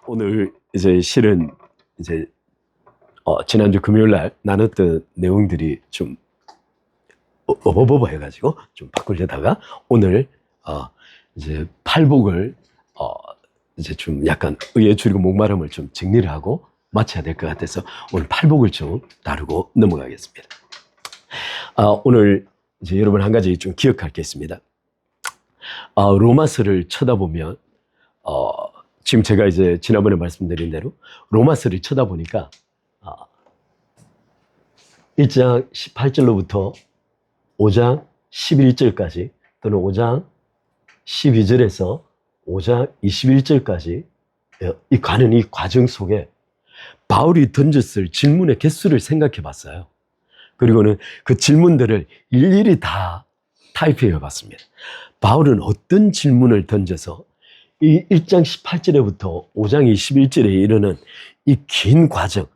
오늘 이제 실은 이제 지난주 금요일 날 나눴던 내용들이 좀 어버버버 해가지고 좀 바꾸려다가 오늘 이제 팔복을 이제 좀 약간 의에 줄이고 목마름을 좀 정리를 하고 마쳐야 될 것 같아서 오늘 팔복을 좀 다루고 넘어가겠습니다. 오늘 이제 여러분 한 가지 좀 기억할 게 있습니다. 로마서를 쳐다보면 지금 제가 이제 지난번에 말씀드린 대로 로마서를 쳐다보니까 1장 18절로부터 5장 11절까지 또는 5장 12절에서 5장 21절까지 가는 이 과정 속에 바울이 던졌을 질문의 개수를 생각해 봤어요. 그리고는 그 질문들을 일일이 다 타입해 봤습니다. 바울은 어떤 질문을 던져서 이 1장 18절에부터 5장 21절에 이르는 이 긴 과정,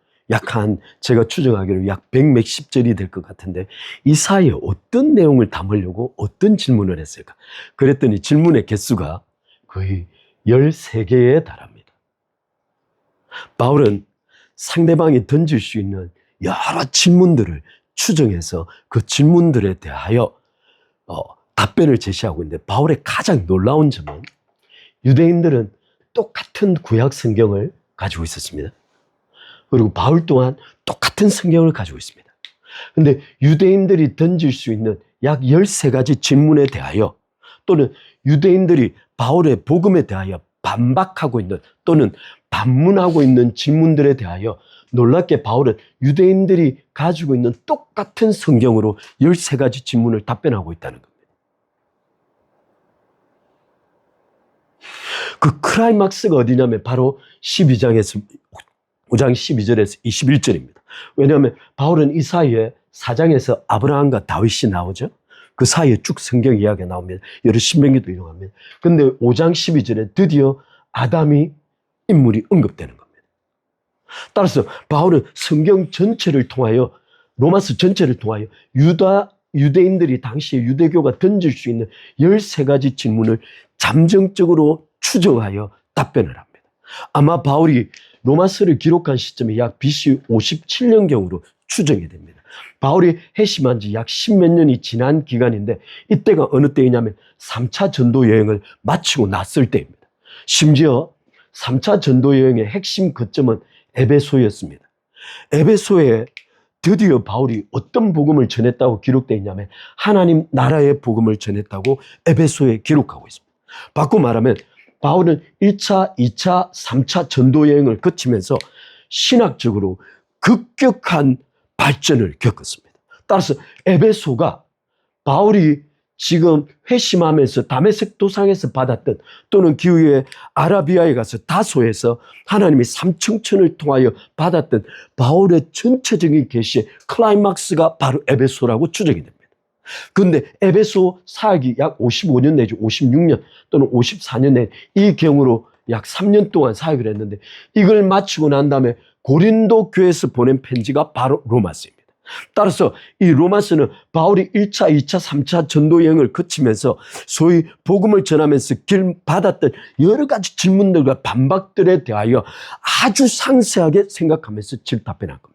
제가 추정하기로 약 100몇십 절이 될 것 같은데 이 사이에 어떤 내용을 담으려고 어떤 질문을 했을까? 그랬더니 질문의 개수가 거의 13개에 달합니다. 바울은 상대방이 던질 수 있는 여러 질문들을 추정해서 그 질문들에 대하여 답변을 제시하고 있는데 바울의 가장 놀라운 점은 유대인들은 똑같은 구약 성경을 가지고 있었습니다. 그리고 바울 또한 똑같은 성경을 가지고 있습니다. 그런데 유대인들이 던질 수 있는 약 13가지 질문에 대하여 또는 유대인들이 바울의 복음에 대하여 반박하고 있는 또는 반문하고 있는 질문들에 대하여 놀랍게 바울은 유대인들이 가지고 있는 똑같은 성경으로 13가지 질문을 답변하고 있다는 겁니다. 그 클라이막스가 어디냐면 바로 12장에서 5장 12절에서 21절입니다. 왜냐하면 바울은 이 사이에 4장에서 아브라함과 다윗이 나오죠. 그 사이에 쭉 성경 이야기가 나옵니다. 여러 신명기도 인용합니다. 그런데 5장 12절에 드디어 아담이 인물이 언급되는 겁니다. 따라서 바울은 성경 전체를 통하여 로마서 전체를 통하여 유대인들이 당시에 유대교가 던질 수 있는 13가지 질문을 잠정적으로 추정하여 답변을 합니다. 아마 바울이 로마서를 기록한 시점이 약 BC 57년경으로 추정이 됩니다. 바울이 회심한 지 약 10몇 년이 지난 기간인데 이때가 어느 때이냐면 3차 전도 여행을 마치고 났을 때입니다. 심지어 3차 전도 여행의 핵심 거점은 에베소였습니다. 에베소에 드디어 바울이 어떤 복음을 전했다고 기록되어 있냐면 하나님 나라의 복음을 전했다고 에베소에 기록하고 있습니다. 바꿔 말하면 바울은 1차, 2차, 3차 전도 여행을 거치면서 신학적으로 급격한 발전을 겪었습니다. 따라서 에베소가 바울이 지금 회심하면서 다메섹 도상에서 받았던 또는 기후에 아라비아에 가서 다소에서 하나님이 삼층천을 통하여 받았던 바울의 전체적인 계시의 클라이막스가 바로 에베소라고 추정이 됩니다. 그런데 에베소 사역이 약 55년 내지 56년 또는 54년 내 이 경우로 약 3년 동안 사역을 했는데 이걸 마치고 난 다음에 고린도 교회에서 보낸 편지가 바로 로마서입니다. 따라서 이 로마서는 바울이 1차, 2차, 3차 전도 여행을 거치면서 소위 복음을 전하면서 받았던 여러 가지 질문들과 반박들에 대하여 아주 상세하게 생각하면서 답변한 겁니다.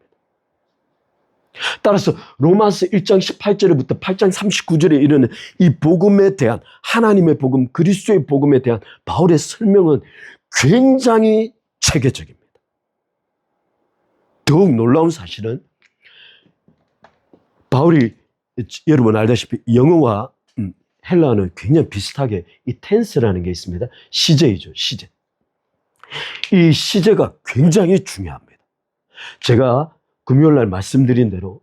따라서 로마서 1장 18절부터 8장 39절에 이르는 이 복음에 대한 하나님의 복음, 그리스도의 복음에 대한 바울의 설명은 굉장히 체계적입니다. 더욱 놀라운 사실은 바울이 여러분 알다시피 영어와 헬라어는 굉장히 비슷하게 이 텐스라는 게 있습니다. 시제이죠, 시제. 이 시제가 굉장히 중요합니다. 제가 금요일 날 말씀드린 대로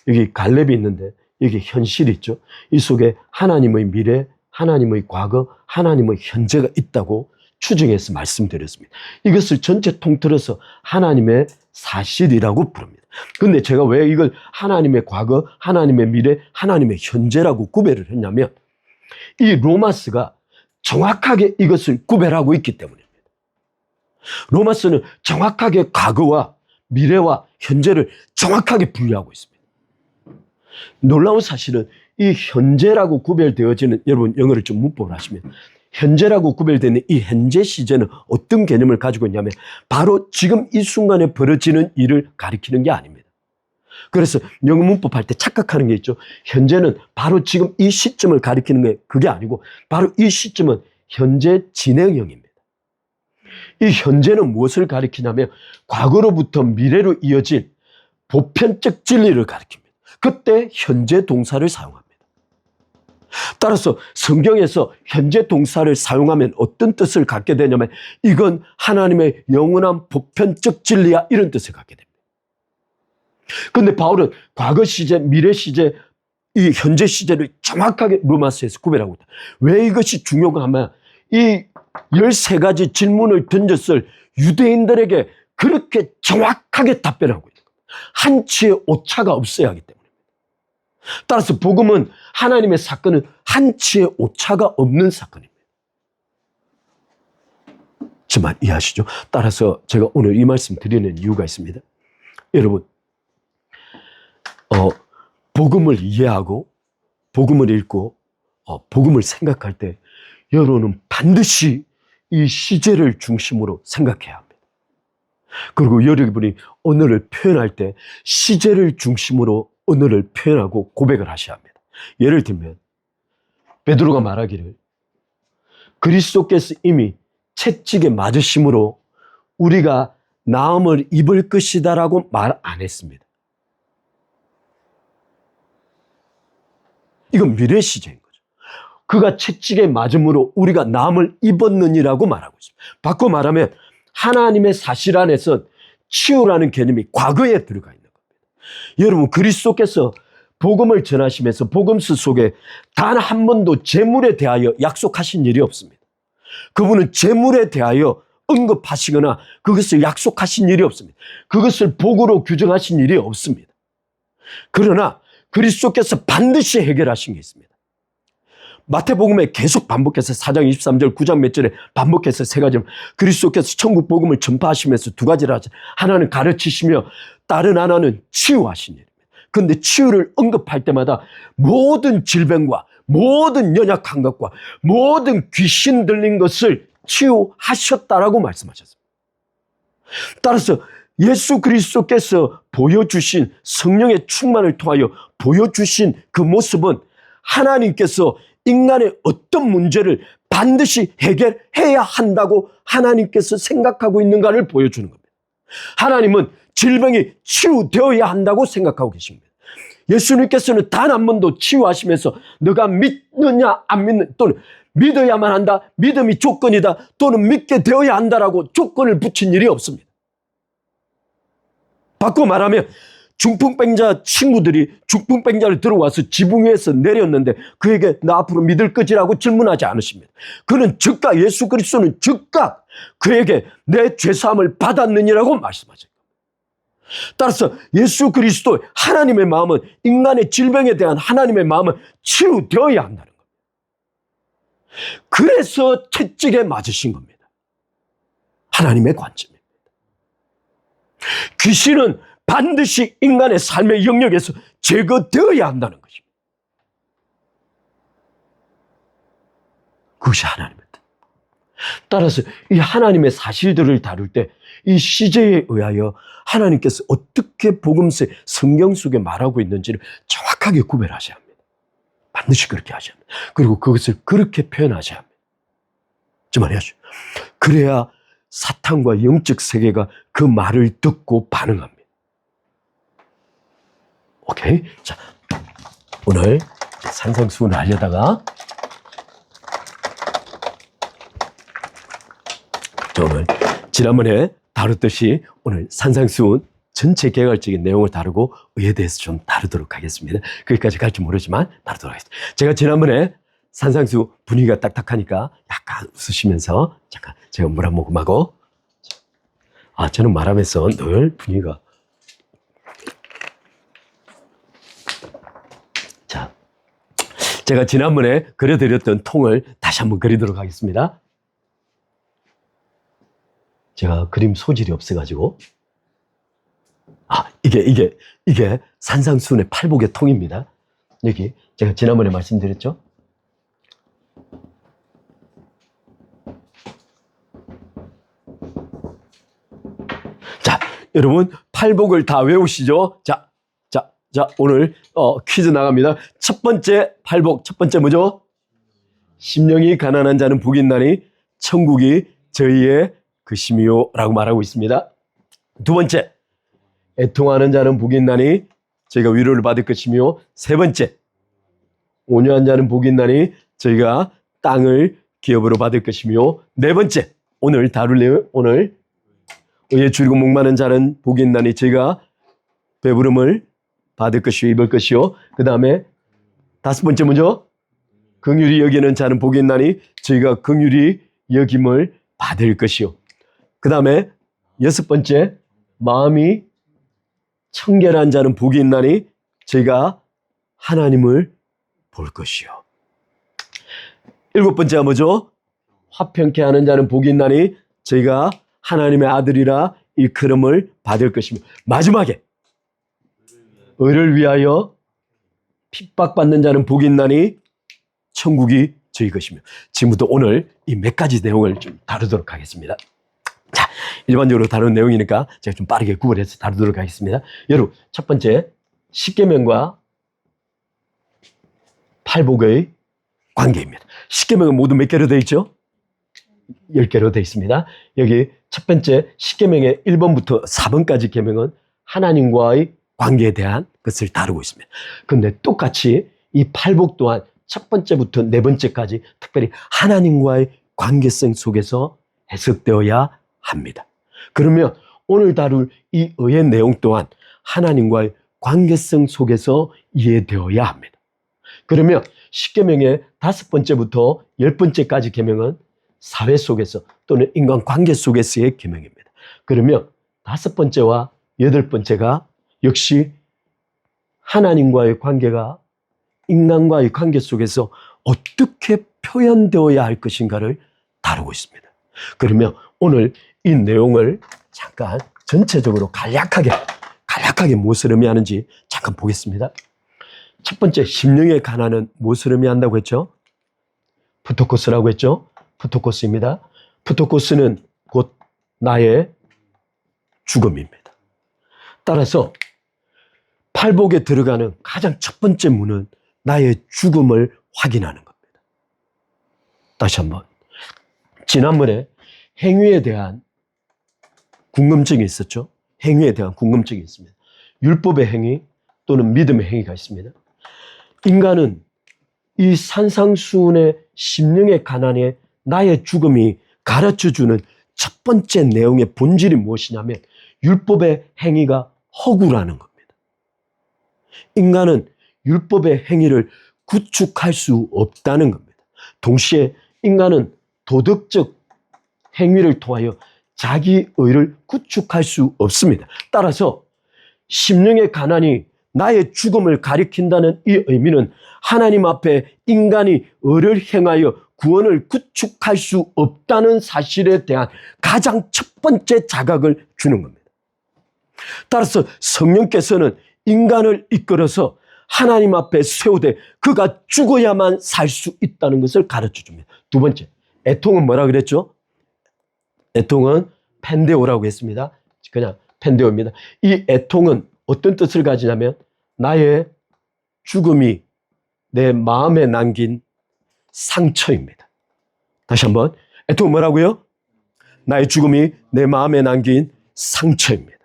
여기 갈렙이 있는데 여기 현실이 있죠. 이 속에 하나님의 미래, 하나님의 과거, 하나님의 현재가 있다고 추정해서 말씀드렸습니다. 이것을 전체 통틀어서 하나님의 사실이라고 부릅니다. 그런데 제가 왜 이걸 하나님의 과거, 하나님의 미래, 하나님의 현재라고 구별을 했냐면 이 로마서가 정확하게 이것을 구별하고 있기 때문입니다. 로마서는 정확하게 과거와 미래와 현재를 정확하게 분리하고 있습니다. 놀라운 사실은 이 현재라고 구별되어지는, 여러분 영어를 좀 문법을 하시면 현재라고 구별되는 이 현재 시제는 어떤 개념을 가지고 있냐면 바로 지금 이 순간에 벌어지는 일을 가리키는 게 아닙니다. 그래서 영어 문법 할 때 착각하는 게 있죠. 현재는 바로 지금 이 시점을 가리키는 게 그게 아니고 바로 이 시점은 현재 진행형입니다. 이 현재는 무엇을 가리키냐면 과거로부터 미래로 이어진 보편적 진리를 가리킵니다. 그때 현재 동사를 사용합니다. 따라서 성경에서 현재 동사를 사용하면 어떤 뜻을 갖게 되냐면 이건 하나님의 영원한 보편적 진리야 이런 뜻을 갖게 됩니다. 그런데 바울은 과거 시제, 미래 시제, 이 현재 시제를 정확하게 로마서에서 구별하고 있다. 왜 이것이 중요가 하면 이 13가지 질문을 던졌을 유대인들에게 그렇게 정확하게 답변하고 있는 겁니다. 한치의 오차가 없어야 하기 때문에. 따라서 복음은 하나님의 사건은 한치의 오차가 없는 사건입니다. 정말 이해하시죠? 따라서 제가 오늘 이 말씀 드리는 이유가 있습니다. 여러분, 복음을 이해하고 복음을 읽고 복음을 생각할 때 여러분은 반드시 이 시제를 중심으로 생각해야 합니다. 그리고 여러분이 언어를 표현할 때 시제를 중심으로 언어를 표현하고 고백을 하셔야 합니다. 예를 들면 베드로가 말하기를 그리스도께서 이미 채찍에 맞으심으로 우리가 나음을 입을 것이다라고 말 안 했습니다. 이건 미래 시제인 거죠. 그가 채찍에 맞음으로 우리가 나음을 입었느니라고 말하고 있습니다. 바꿔 말하면 하나님의 사실 안에서 치유라는 개념이 과거에 들어가 있는 겁니다. 여러분, 그리스도께서 복음을 전하시면서 복음서 속에 단 한 번도 재물에 대하여 약속하신 일이 없습니다. 그분은 재물에 대하여 언급하시거나 그것을 약속하신 일이 없습니다. 그것을 복으로 규정하신 일이 없습니다. 그러나 그리스도께서 반드시 해결하신 게 있습니다. 마태복음에 계속 반복해서 4장 23절 9장 몇 절에 반복해서 세 가지를 그리스도께서 천국 복음을 전파하시면서 두 가지를 하죠. 하나는 가르치시며 다른 하나는 치유하신 일입니다. 그런데 치유를 언급할 때마다 모든 질병과 모든 연약한 것과 모든 귀신 들린 것을 치유하셨다라고 말씀하셨습니다. 따라서 예수 그리스도께서 보여주신 성령의 충만을 통하여 보여주신 그 모습은 하나님께서 인간의 어떤 문제를 반드시 해결해야 한다고 하나님께서 생각하고 있는가를 보여주는 겁니다. 하나님은 질병이 치유되어야 한다고 생각하고 계십니다. 예수님께서는 단 한 번도 치유하시면서 너가 믿느냐 안 믿느냐 또는 믿어야만 한다, 믿음이 조건이다 또는 믿게 되어야 한다라고 조건을 붙인 일이 없습니다. 바꿔 말하면 중풍병자 친구들이 중풍병자를 들어와서 지붕 위에서 내렸는데 그에게 나 앞으로 믿을 거지라고 질문하지 않으십니다. 그는 즉각 예수 그리스도는 즉각 그에게 내 죄사함을 받았느니라고 말씀하죠. 따라서 예수 그리스도 하나님의 마음은 인간의 질병에 대한 하나님의 마음은 치유되어야 한다는 겁니다. 그래서 채찍에 맞으신 겁니다. 하나님의 관점입니다. 귀신은 반드시 인간의 삶의 영역에서 제거되어야 한다는 것입니다. 그것이 하나님의 뜻. 따라서 이 하나님의 사실들을 다룰 때 이 시제에 의하여 하나님께서 어떻게 복음서 성경 속에 말하고 있는지를 정확하게 구별하셔야 합니다. 반드시 그렇게 하셔야 합니다. 그리고 그것을 그렇게 표현하셔야 합니다. 좀 말이죠. 그래야 사탄과 영적 세계가 그 말을 듣고 반응합니다. 오케이? 자, 오늘 산상수훈을 하려다가 오늘 지난번에 다뤘듯이 오늘 산상수훈 전체 개괄적인 내용을 다루고 의에 대해서 좀 다루도록 하겠습니다. 거기까지 갈지 모르지만 다루도록 하겠습니다. 제가 지난번에 산상수 분위기가 딱딱하니까 약간 웃으시면서 잠깐 제가 물 한 모금 하고 저는 말하면서 늘 분위기가 자, 제가 지난번에 그려드렸던 통을 다시 한번 그리도록 하겠습니다. 제가 그림 소질이 없어가지고 이게 산상수훈의 팔복의 통입니다. 여기 제가 지난번에 말씀드렸죠. 여러분 팔복을 다 외우시죠? 자, 오늘 퀴즈 나갑니다. 첫 번째 팔복, 첫 번째 뭐죠? 심령이 가난한 자는 복이 있나니 천국이 저희의 것임이요라고 말하고 있습니다. 두 번째, 애통하는 자는 복이 있나니 저희가 위로를 받을 것이며, 세 번째, 온유한 자는 복이 있나니 저희가 땅을 기업으로 받을 것이며, 네 번째, 오늘 다룰래요. 오늘 의에 줄이고 목마른 자는 복이 있나니 저희가 배부름을 받을 것이요 입을 것이요. 그 다음에 다섯 번째 뭐죠? 긍휼히 여기는 자는 복이 있나니 저희가 긍휼히 여김을 받을 것이요. 그 다음에 여섯 번째, 마음이 청결한 자는 복이 있나니 저희가 하나님을 볼 것이요. 일곱 번째가 뭐죠? 화평케 하는 자는 복이 있나니 저희가 하나님의 아들이라 일컬음을 받을 것이며, 마지막에 의를 위하여 핍박받는 자는 복이 있나니 천국이 저희 것이며. 지금부터 오늘 이 몇 가지 내용을 좀 다루도록 하겠습니다. 자, 일반적으로 다루는 내용이니까 제가 좀 빠르게 구분해서 다루도록 하겠습니다. 여러분, 첫 번째, 십계명과 팔복의 관계입니다. 십계명은 모두 몇 개로 되어 있죠? 10개로 되어 있습니다. 여기 첫 번째 십계명의 1번부터 4번까지 계명은 하나님과의 관계에 대한 것을 다루고 있습니다. 그런데 똑같이 이 팔복 또한 첫 번째부터 네 번째까지 특별히 하나님과의 관계성 속에서 해석되어야 합니다. 그러면 오늘 다룰 이 의의 내용 또한 하나님과의 관계성 속에서 이해되어야 합니다. 그러면 십계명의 5번째부터 10번째까지 계명은 사회 속에서 또는 인간관계 속에서의 계명입니다. 그러면 5번째와 8번째가 역시 하나님과의 관계가 인간과의 관계 속에서 어떻게 표현되어야 할 것인가를 다루고 있습니다. 그러면 오늘 이 내용을 잠깐 전체적으로 간략하게 무엇을 의미하는지 잠깐 보겠습니다. 첫 번째, 심령의 가난은 무엇을 의미한다고 했죠? 프토코스라고 했죠? 프토코스입니다. 프토코스는 곧 나의 죽음입니다. 따라서 팔복에 들어가는 가장 첫 번째 문은 나의 죽음을 확인하는 겁니다. 다시 한번. 지난번에 행위에 대한 궁금증이 있었죠? 행위에 대한 궁금증이 있습니다. 율법의 행위 또는 믿음의 행위가 있습니다. 인간은 이 산상수훈의 심령의 가난에 나의 죽음이 가르쳐주는 첫 번째 내용의 본질이 무엇이냐면 율법의 행위가 허구라는 겁니다. 인간은 율법의 행위를 구축할 수 없다는 겁니다. 동시에 인간은 도덕적 행위를 통하여 자기 의를 구축할 수 없습니다. 따라서 심령의 가난이 나의 죽음을 가리킨다는 이 의미는 하나님 앞에 인간이 의를 행하여 구원을 구축할 수 없다는 사실에 대한 가장 첫 번째 자각을 주는 겁니다. 따라서 성령께서는 인간을 이끌어서 하나님 앞에 세우되 그가 죽어야만 살 수 있다는 것을 가르쳐 줍니다. 두 번째, 애통은 뭐라 그랬죠? 애통은 펜데오라고 했습니다. 그냥 펜데오입니다. 이 애통은 어떤 뜻을 가지냐면 나의 죽음이 내 마음에 남긴 상처입니다. 다시 한번, 애통은 뭐라고요? 나의 죽음이 내 마음에 남긴 상처입니다.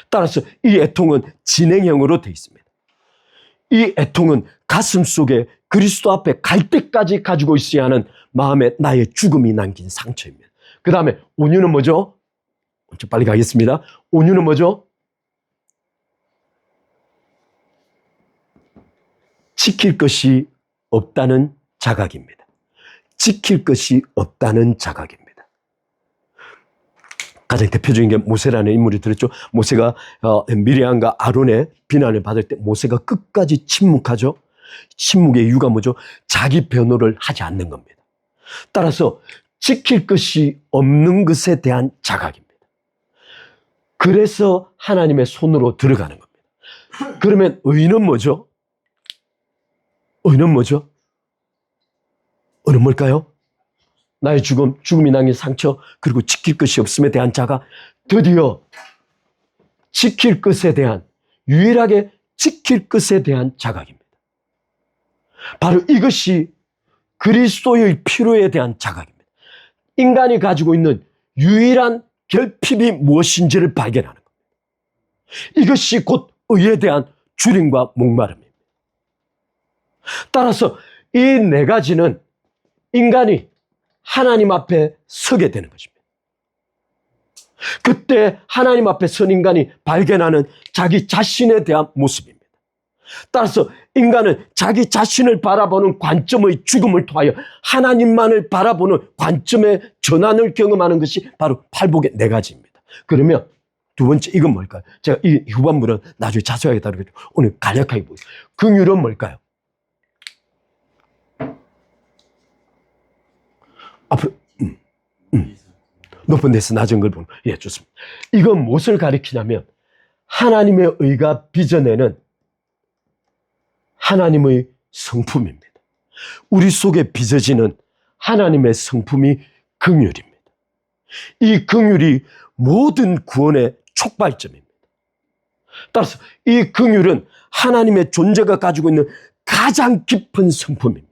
따라서 이 애통은 진행형으로 되어 있습니다. 이 애통은 가슴 속에 그리스도 앞에 갈 때까지 가지고 있어야 하는 마음에 나의 죽음이 남긴 상처입니다. 그 다음에 온유는 뭐죠? 빨리 가겠습니다. 온유는 뭐죠? 지킬 것이 없다는 자각입니다. 지킬 것이 없다는 자각입니다. 가장 대표적인 게 모세라는 인물이 들었죠. 모세가 미리암과 아론의 비난을 받을 때 모세가 끝까지 침묵하죠. 침묵의 이유가 뭐죠? 자기 변호를 하지 않는 겁니다. 따라서 지킬 것이 없는 것에 대한 자각입니다. 그래서 하나님의 손으로 들어가는 겁니다. 그러면 의는 뭐죠? 의는 뭐죠? 의는 뭘까요? 나의 죽음이 남긴 상처, 그리고 지킬 것이 없음에 대한 자각. 드디어 지킬 것에 대한, 유일하게 지킬 것에 대한 자각입니다. 바로 이것이 그리스도의 피로에 대한 자각입니다. 인간이 가지고 있는 유일한 결핍이 무엇인지를 발견하는 겁니다. 이것이 곧 의에 대한 주림과 목마름입니다. 따라서 이 네 가지는 인간이 하나님 앞에 서게 되는 것입니다. 그때 하나님 앞에 선 인간이 발견하는 자기 자신에 대한 모습입니다. 따라서 인간은 자기 자신을 바라보는 관점의 죽음을 통하여 하나님만을 바라보는 관점의 전환을 경험하는 것이 바로 팔복의 네 가지입니다. 그러면 두 번째, 이건 뭘까요? 제가 이 후반부는 나중에 자세하게 다루겠죠. 오늘 간략하게 보겠습니다. 긍휼은 뭘까요? 앞으로 높은 데서 낮은 걸 보는. 예, 좋습니다. 이건 무엇을 가리키냐면 하나님의 의가 빚어내는 하나님의 성품입니다. 우리 속에 빚어지는 하나님의 성품이 긍휼입니다. 이 긍휼이 모든 구원의 촉발점입니다. 따라서 이 긍휼은 하나님의 존재가 가지고 있는 가장 깊은 성품입니다.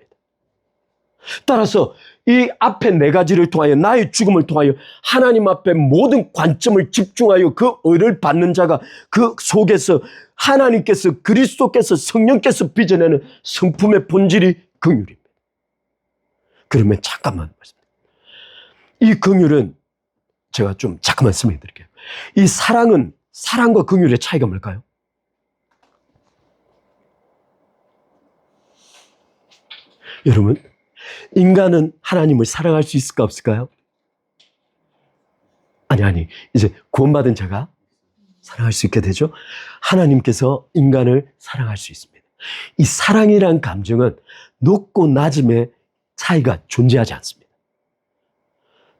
따라서 이 앞에 네 가지를 통하여, 나의 죽음을 통하여 하나님 앞에 모든 관점을 집중하여 그 의를 받는 자가 그 속에서 하나님께서, 그리스도께서, 성령께서 빚어내는 성품의 본질이 긍휼입니다. 그러면 잠깐만 말씀드립니다. 이 긍휼은 제가 좀 잠깐만 설명해 드릴게요. 이 사랑은, 사랑과 긍휼의 차이가 뭘까요? 여러분, 인간은 하나님을 사랑할 수 있을까 없을까요? 아니, 이제 구원받은 자가 사랑할 수 있게 되죠. 하나님께서 인간을 사랑할 수 있습니다. 이 사랑이란 감정은 높고 낮음의 차이가 존재하지 않습니다.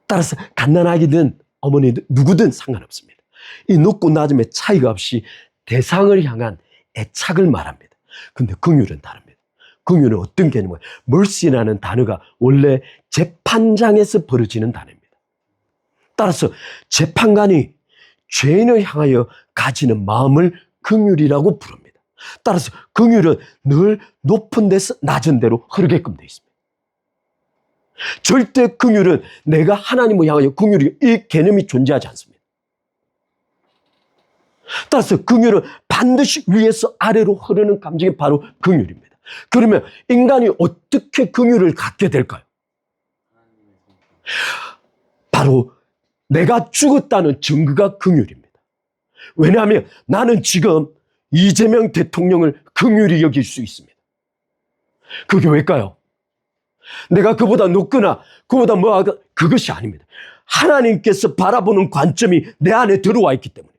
따라서 갓난아기든 어머니든 누구든 상관없습니다. 이 높고 낮음의 차이가 없이 대상을 향한 애착을 말합니다. 근데 긍휼은 다릅니다. 긍휼은 어떤 개념이에요? mercy라는 단어가 원래 재판장에서 벌어지는 단어입니다. 따라서 재판관이 죄인을 향하여 가지는 마음을 긍휼이라고 부릅니다. 따라서 긍휼은 늘 높은 데서 낮은 데로 흐르게끔 되어 있습니다. 절대 긍휼은 내가 하나님을 향하여 긍휼이, 이 개념이 존재하지 않습니다. 따라서 긍휼은 반드시 위에서 아래로 흐르는 감정이 바로 긍휼입니다. 그러면 인간이 어떻게 긍휼을 갖게 될까요? 바로 내가 죽었다는 증거가 긍휼입니다. 왜냐하면 나는 지금 이재명 대통령을 긍휼히 여길 수 있습니다. 그게 왜일까요? 내가 그보다 높거나 그보다 뭐하거나 그것이 아닙니다. 하나님께서 바라보는 관점이 내 안에 들어와 있기 때문입니다.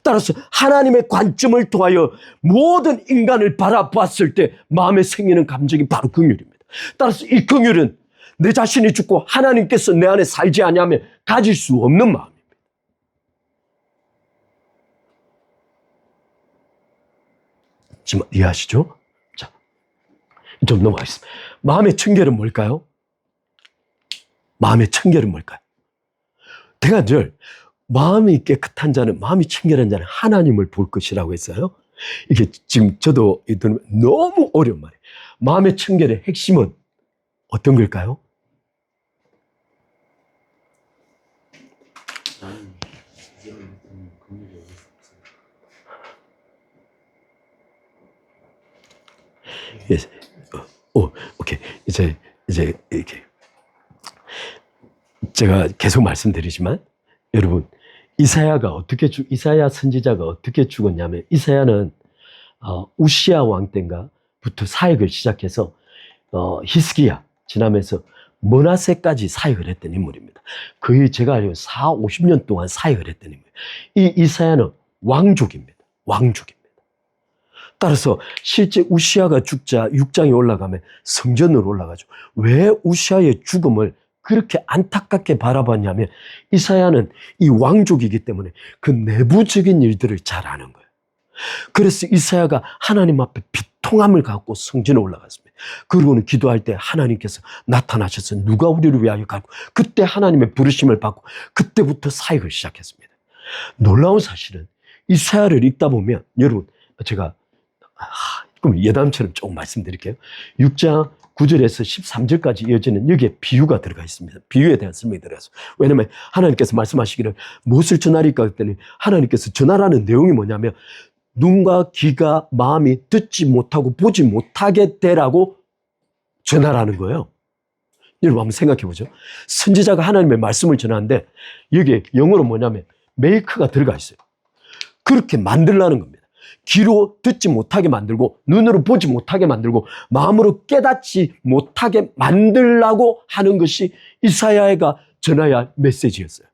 따라서 하나님의 관점을 통하여 모든 인간을 바라봤을 때 마음에 생기는 감정이 바로 긍휼입니다. 따라서 이 긍휼은 내 자신이 죽고 하나님께서 내 안에 살지 않으면 가질 수 없는 마음입니다. 지금 이해하시죠? 자, 좀 넘어가겠습니다. 마음의 청결은 뭘까요? 마음의 청결은 뭘까요? 내가 늘 마음이 깨끗한 자는, 마음이 청결한 자는 하나님을 볼 것이라고 했어요. 이게 지금 저도 너무 어려운 말이에요. 마음의 청결의 핵심은 어떤 걸까요? 오케이. 이제 이렇게 제가 계속 말씀드리지만 여러분, 이사야 선지자가 어떻게 죽었냐면, 이사야는 우시야 왕 때인가부터 사역을 시작해서 히스기야 지나면서 머나세까지 사역을 했던 인물입니다. 거의 제가 알기로 40-50년 동안 사역을 했던 인물. 이 이사야는 왕족입니다. 따라서 실제 우시야가 죽자 6장에 올라가면 성전으로 올라가죠. 왜 우시야의 죽음을 그렇게 안타깝게 바라봤냐면, 이사야는 이 왕족이기 때문에 그 내부적인 일들을 잘 아는 거예요. 그래서 이사야가 하나님 앞에 비통함을 갖고 성전에 올라갔습니다. 그리고는 기도할 때 하나님께서 나타나셔서 누가 우리를 위하여 가고, 그때 하나님의 부르심을 받고 그때부터 사역을 시작했습니다. 놀라운 사실은 이사야를 읽다 보면 여러분 제가 그럼 예담처럼 조금 말씀드릴게요. 6장 9절에서 13절까지 이어지는 여기에 비유가 들어가 있습니다. 비유에 대한 설명이 들어가서. 왜냐하면 하나님께서 말씀하시기를 무엇을 전하리까 했더니 하나님께서 전하라는 내용이 뭐냐면 눈과 귀가 마음이 듣지 못하고 보지 못하게 되라고 전하라는 거예요. 여러분 한번 생각해 보죠. 선지자가 하나님의 말씀을 전하는데 여기에 영어로 뭐냐면 메이크가 들어가 있어요. 그렇게 만들라는 겁니다. 귀로 듣지 못하게 만들고 눈으로 보지 못하게 만들고 마음으로 깨닫지 못하게 만들라고 하는 것이 이사야가 전해야 할 메시지였어요.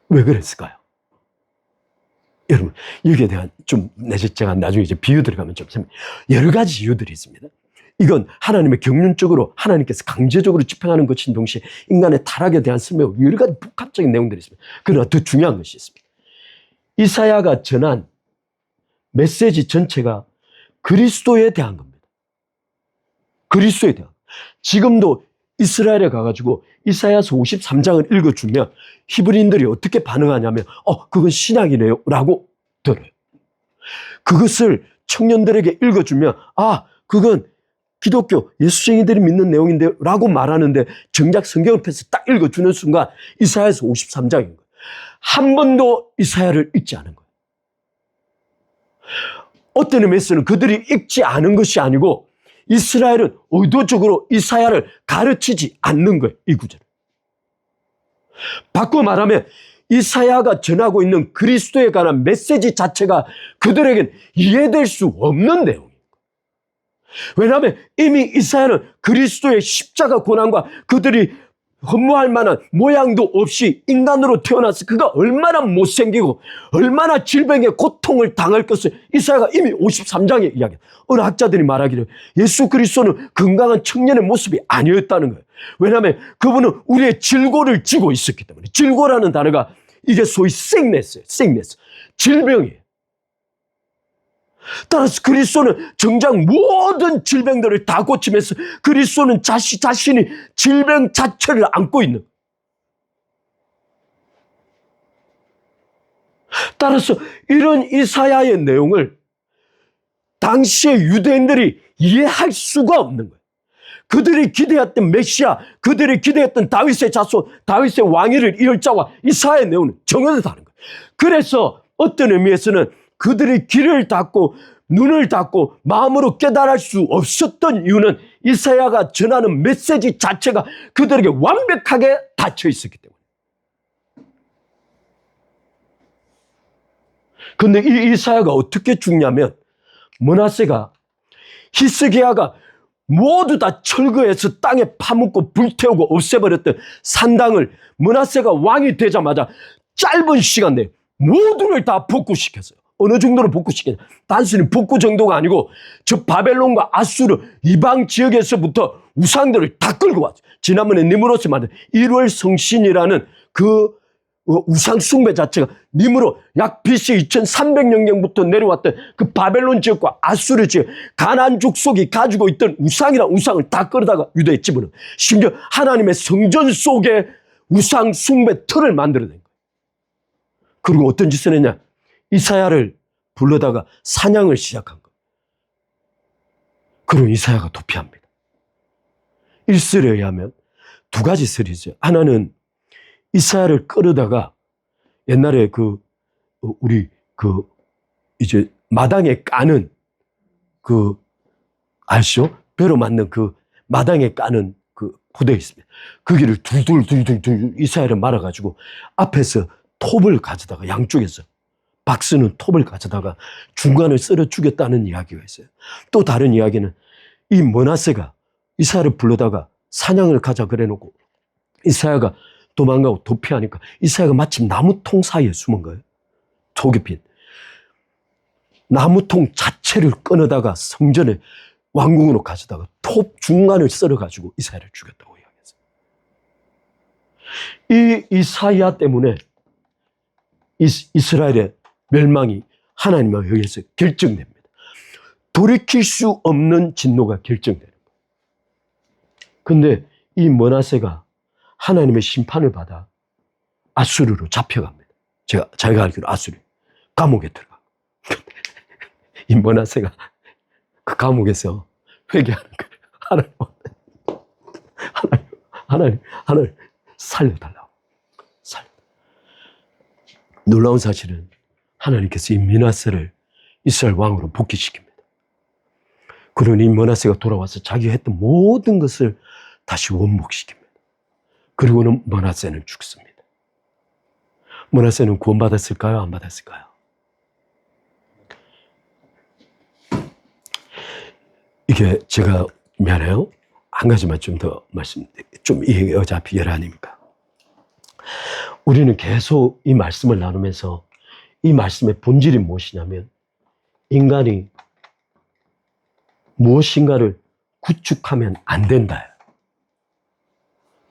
왜 그랬을까요? 여러분 여기에 대한 좀 제가 나중에 이제 비유 들어가면 좀 여러 가지 이유들이 있습니다. 이건 하나님의 경륜적으로 하나님께서 강제적으로 집행하는 것인 동시에 인간의 타락에 대한 설명, 여러 가지 복합적인 내용들이 있습니다. 그러나 더 중요한 것이 있습니다. 이사야가 전한 메시지 전체가 그리스도에 대한 겁니다. 그리스도에 대한. 지금도 이스라엘에 가가지고 이사야서 53장을 읽어주면 히브리인들이 어떻게 반응하냐면 그건 신약이네요 라고 들어요. 그것을 청년들에게 읽어주면 그건 기독교 예수쟁이들이 믿는 내용인데 라고 말하는데 정작 성경을 펴서 딱 읽어주는 순간 이사야서 53장인 거예요. 한 번도 이사야를 읽지 않은 거예요. 어떤 의미에서는 그들이 읽지 않은 것이 아니고 이스라엘은 의도적으로 이사야를 가르치지 않는 거예요. 이 구절을. 바꿔 말하면 이사야가 전하고 있는 그리스도에 관한 메시지 자체가 그들에겐 이해될 수 없는 내용이에요. 왜냐하면 이미 이사야는 그리스도의 십자가 고난과 그들이 흠모할 만한 모양도 없이 인간으로 태어나서 그가 얼마나 못생기고 얼마나 질병의 고통을 당할 것을 이사야가 이미 53장에 이야기해요. 어느 학자들이 말하기를 예수 그리스도는 건강한 청년의 모습이 아니었다는 거예요. 왜냐하면 그분은 우리의 질고를 지고 있었기 때문에. 질고라는 단어가 이게 소위 sickness예요. sickness. 질병이에요. 따라서 그리스도는 정작 모든 질병들을 다 고치면서 그리스도는 자신이 질병 자체를 안고 있는 거예요. 따라서 이런 이사야의 내용을 당시의 유대인들이 이해할 수가 없는 거예요. 그들이 기대했던 메시아, 그들이 기대했던 다윗의 자손, 다윗의 왕위를 이을 자와 이사야의 내용은 전혀 다른 거예요. 그래서 어떤 의미에서는 그들이 귀를 닫고 눈을 닫고 마음으로 깨달을 수 없었던 이유는 이사야가 전하는 메시지 자체가 그들에게 완벽하게 닫혀 있었기 때문에. 그런데 이 이사야가 어떻게 죽냐면 므낫세가 히스기야가 모두 다 철거해서 땅에 파묻고 불태우고 없애버렸던 산당을 므낫세가 왕이 되자마자 짧은 시간 내에 모두를 다 복구시켰어요. 어느 정도로 복구시켰냐? 단순히 복구 정도가 아니고 저 바벨론과 아수르 이방 지역에서부터 우상들을 다 끌고 왔죠. 지난번에 니므롯이 만든 1월 성신이라는 그 우상 숭배 자체가 니므롯 약 BC 2300년경부터 내려왔던 그 바벨론 지역과 아수르 지역 가나안 족속이 가지고 있던 우상이란 우상을 다 끌어다가 유대에 집어넣어. 심지어 하나님의 성전 속에 우상 숭배 틀을 만들어낸 거예요. 그리고 어떤 짓을 했냐? 이사야를 불러다가 사냥을 시작한 거예요. 그럼 이사야가 도피합니다. 일설에 의하면 두 가지 설이죠. 하나는 이사야를 끌어다가 옛날에 우리 이제 마당에 까는 아시죠? 벼로 맞는 마당에 까는 포대가 있습니다. 거기를 둘둘 이사야를 말아가지고 앞에서 톱을 가져다가 양쪽에서 박스는 톱을 가져다가 중간을 썰어 죽였다는 이야기가 있어요. 또 다른 이야기는 이 므낫세가 이사야를 불러다가 사냥을 가자 그래놓고 이사야가 도망가고 도피하니까 이사야가 마침 나무통 사이에 숨은 거예요. 톡이 핀 나무통 자체를 끊어다가 성전에 왕궁으로 가져다가 톱 중간을 썰어가지고 이사야를 죽였다고 이야기했어요. 이 이사야 때문에 이스라엘의 멸망이 하나님에 의해서 결정됩니다. 돌이킬 수 없는 진노가 결정되는 거예요. 그런데 이 므낫세가 하나님의 심판을 받아 아수르로 잡혀갑니다. 자기가 알기로 아수르 감옥에 들어가. 이 므낫세가 그 감옥에서 회개하는 거예요. 하나님 살려달라고. 놀라운 사실은 하나님께서 이 므낫세를 이스라엘 왕으로 복귀시킵니다. 그러니 므낫세가 돌아와서 자기가 했던 모든 것을 다시 원복시킵니다. 그리고는 므낫세는 죽습니다. 므낫세는 구원받았을까요? 안 받았을까요? 이게 제가 미안해요. 한 가지만 좀 더 좀 이게 어차피 열하니까. 우리는 계속 이 말씀을 나누면서 이 말씀의 본질이 무엇이냐면 인간이 무엇인가를 구축하면 안 된다.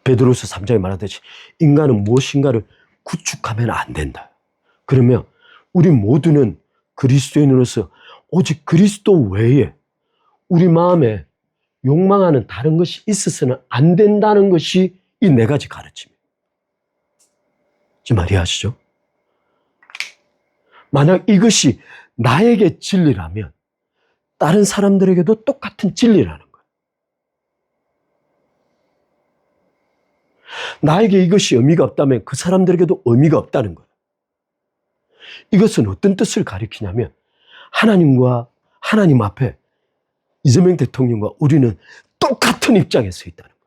베드로서 3장에 말하듯이 인간은 무엇인가를 구축하면 안 된다. 그러면 우리 모두는 그리스도인으로서 오직 그리스도 외에 우리 마음에 욕망하는 다른 것이 있어서는 안 된다는 것이 이 네 가지 가르침이에요. 지금 이해하시죠? 만약 이것이 나에게 진리라면 다른 사람들에게도 똑같은 진리라는 거예요. 나에게 이것이 의미가 없다면 그 사람들에게도 의미가 없다는 거예요. 이것은 어떤 뜻을 가리키냐면 하나님 앞에 이재명 대통령과 우리는 똑같은 입장에 서 있다는 거예요.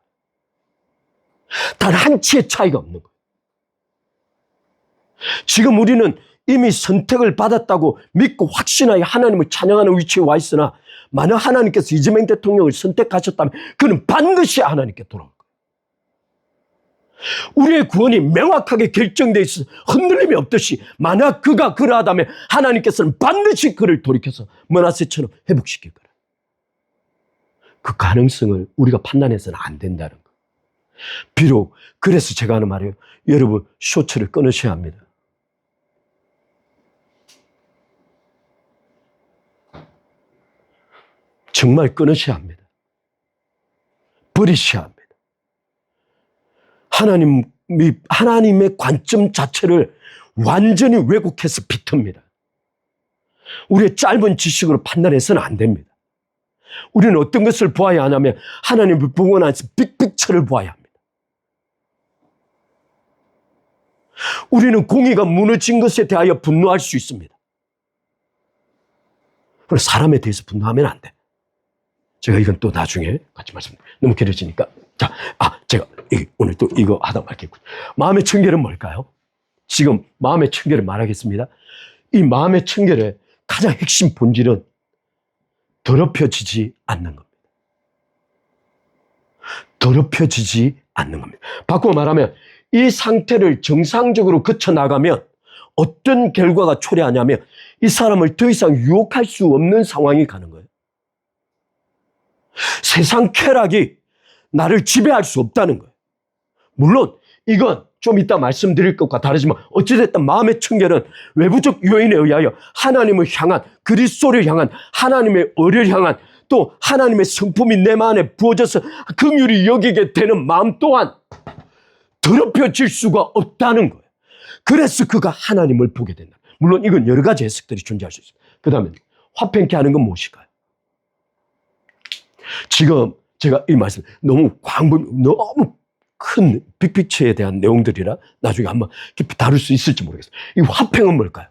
단 한 치의 차이가 없는 거예요. 지금 우리는 이미 선택을 받았다고 믿고 확신하여 하나님을 찬양하는 위치에 와 있으나 만약 하나님께서 이재명 대통령을 선택하셨다면 그는 반드시 하나님께 돌아올 거예요. 우리의 구원이 명확하게 결정되어 있어서 흔들림이 없듯이 만약 그가 그러하다면 하나님께서는 반드시 그를 돌이켜서 므낫세처럼 회복시킬 거예요. 그 가능성을 우리가 판단해서는 안 된다는 거예요. 비록 그래서 제가 하는 말이에요. 여러분 쇼츠를 끊으셔야 합니다. 정말 끊으셔야 합니다. 버리셔야 합니다. 하나님의 관점 자체를 완전히 왜곡해서 비틉니다. 우리의 짧은 지식으로 판단해서는 안 됩니다. 우리는 어떤 것을 보아야 하냐면 하나님을 보고 나서 빅픽처를 보아야 합니다. 우리는 공의가 무너진 것에 대하여 분노할 수 있습니다. 그러나 사람에 대해서 분노하면 안 돼. 제가 이건 또 나중에 같이 말씀드릴게요. 너무 길어지니까. 자, 제가 오늘 또 이거 하다 말겠군요. 마음의 청결은 뭘까요? 지금 마음의 청결을 말하겠습니다. 이 마음의 청결의 가장 핵심 본질은 더럽혀지지 않는 겁니다. 더럽혀지지 않는 겁니다. 바꾸어 말하면 이 상태를 정상적으로 거쳐나가면 어떤 결과가 초래하냐면 이 사람을 더 이상 유혹할 수 없는 상황이 가는 거예요. 세상 쾌락이 나를 지배할 수 없다는 거예요. 물론 이건 좀 이따 말씀드릴 것과 다르지만 어찌됐든 마음의 청결은 외부적 요인에 의하여 하나님을 향한 그리스도를 향한 하나님의 의를 향한 또 하나님의 성품이 내 마음에 부어져서 긍휼히 여기게 되는 마음 또한 더럽혀질 수가 없다는 거예요. 그래서 그가 하나님을 보게 된다. 물론 이건 여러 가지 해석들이 존재할 수 있습니다. 그 다음에 화평케 하는 건 무엇일까요? 지금 제가 이 말씀 너무 큰 빅픽처에 대한 내용들이라 나중에 한번 깊이 다룰 수 있을지 모르겠어요. 이 화평은 뭘까요?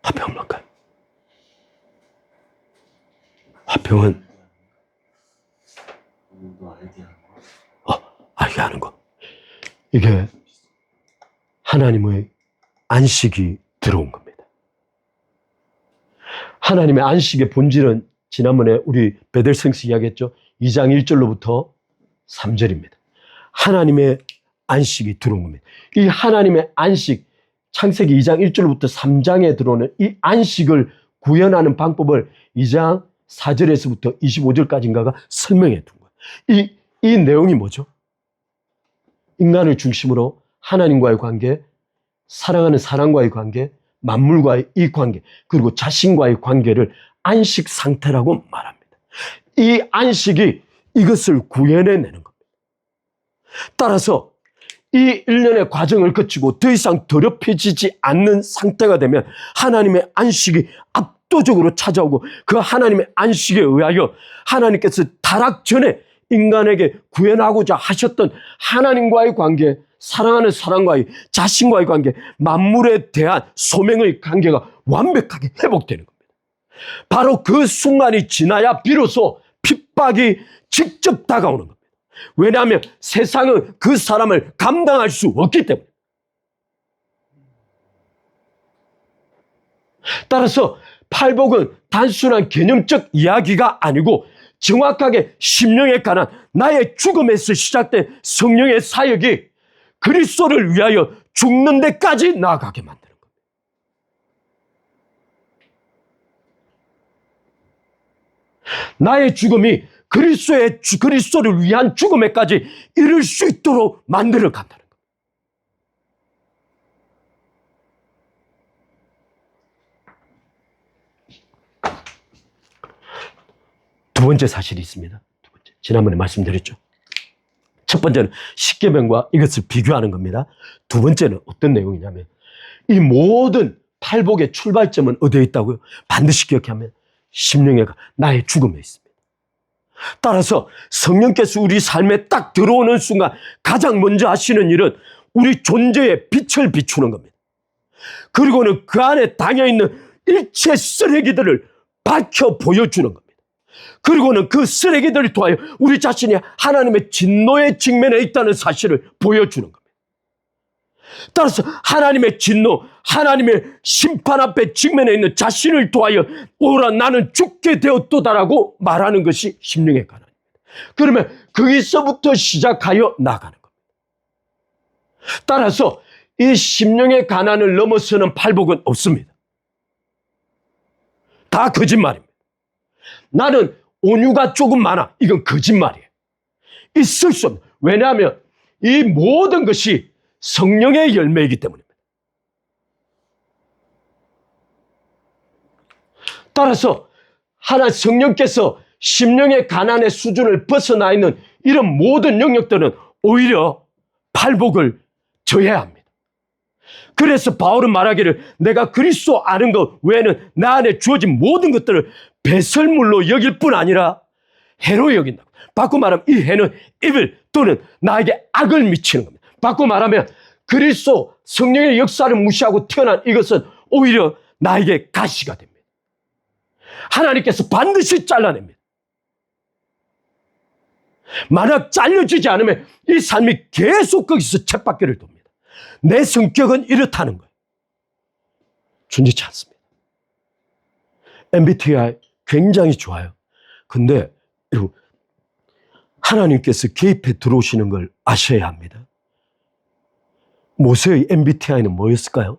화평은 뭘까요? 화평은 알게 하는 거. 이게 하나님의 안식이 들어온 겁니다. 하나님의 안식의 본질은 지난번에 우리 베델성스 이야기했죠. 2장 1절로부터 3절입니다. 하나님의 안식이 들어온 겁니다. 이 하나님의 안식, 창세기 2장 1절로부터 3장에 들어오는 이 안식을 구현하는 방법을 2장 4절에서부터 25절까지인가가 설명해 둔 거예요. 이 내용이 뭐죠? 인간을 중심으로 하나님과의 관계, 사랑하는 사람과의 관계, 만물과의 이 관계, 그리고 자신과의 관계를 안식 상태라고 말합니다. 이 안식이 이것을 구현해내는 겁니다. 따라서 이 일련의 과정을 거치고 더 이상 더럽혀지지 않는 상태가 되면 하나님의 안식이 압도적으로 찾아오고 그 하나님의 안식에 의하여 하나님께서 타락 전에 인간에게 구현하고자 하셨던 하나님과의 관계, 사랑하는 사랑과의, 자신과의 관계, 만물에 대한 소명의 관계가 완벽하게 회복되는 겁니다. 바로 그 순간이 지나야 비로소 핍박이 직접 다가오는 겁니다. 왜냐하면 세상은 그 사람을 감당할 수 없기 때문에. 따라서 팔복은 단순한 개념적 이야기가 아니고 정확하게 심령에 관한 나의 죽음에서 시작된 성령의 사역이 그리스도를 위하여 죽는 데까지 나아가게 만드는 겁니다. 나의 죽음이 그리스도를 위한 죽음에까지 이를 수 있도록 만들어 간다는 겁니다. 두 번째 사실이 있습니다. 두 번째. 지난번에 말씀드렸죠. 첫 번째는 십계명과 이것을 비교하는 겁니다. 두 번째는 어떤 내용이냐면 이 모든 팔복의 출발점은 어디에 있다고요? 반드시 기억하면 심령의 나의 죽음에 있습니다. 따라서 성령께서 우리 삶에 딱 들어오는 순간 가장 먼저 하시는 일은 우리 존재의 빛을 비추는 겁니다. 그리고는 그 안에 당겨있는 일체 쓰레기들을 밝혀 보여주는 겁니다. 그리고는 그 쓰레기들을 통하여 우리 자신이 하나님의 진노의 직면에 있다는 사실을 보여주는 겁니다. 따라서 하나님의 진노, 하나님의 심판 앞에 직면해 있는 자신을 통하여 오라 나는 죽게 되었도다라고 말하는 것이 심령의 가난입니다. 그러면 거기서부터 시작하여 나가는 겁니다. 따라서 이 심령의 가난을 넘어서는 팔복은 없습니다. 다 거짓말입니다. 나는 온유가 조금 많아. 이건 거짓말이에요. 있을 수 없는. 왜냐하면 이 모든 것이 성령의 열매이기 때문입니다. 따라서 하나 성령께서 심령의 가난의 수준을 벗어나 있는 이런 모든 영역들은 오히려 팔복을 저해야 합니다. 그래서 바울은 말하기를 내가 그리스도 아는 것 외에는 나 안에 주어진 모든 것들을 배설물로 여길 뿐 아니라 해로 여긴다. 바꿔 말하면 이 해는 evil 또는 나에게 악을 미치는 겁니다. 바꿔 말하면 그리스도 성령의 역사를 무시하고 태어난 이것은 오히려 나에게 가시가 됩니다. 하나님께서 반드시 잘라냅니다. 만약 잘려지지 않으면 이 삶이 계속 거기서 쳇바퀴를 돕니다. 내 성격은 이렇다는 거예요. 존재치 않습니다. MBTI 굉장히 좋아요. 근데 하나님께서 개입해 들어오시는 걸 아셔야 합니다. 모세의 MBTI는 뭐였을까요?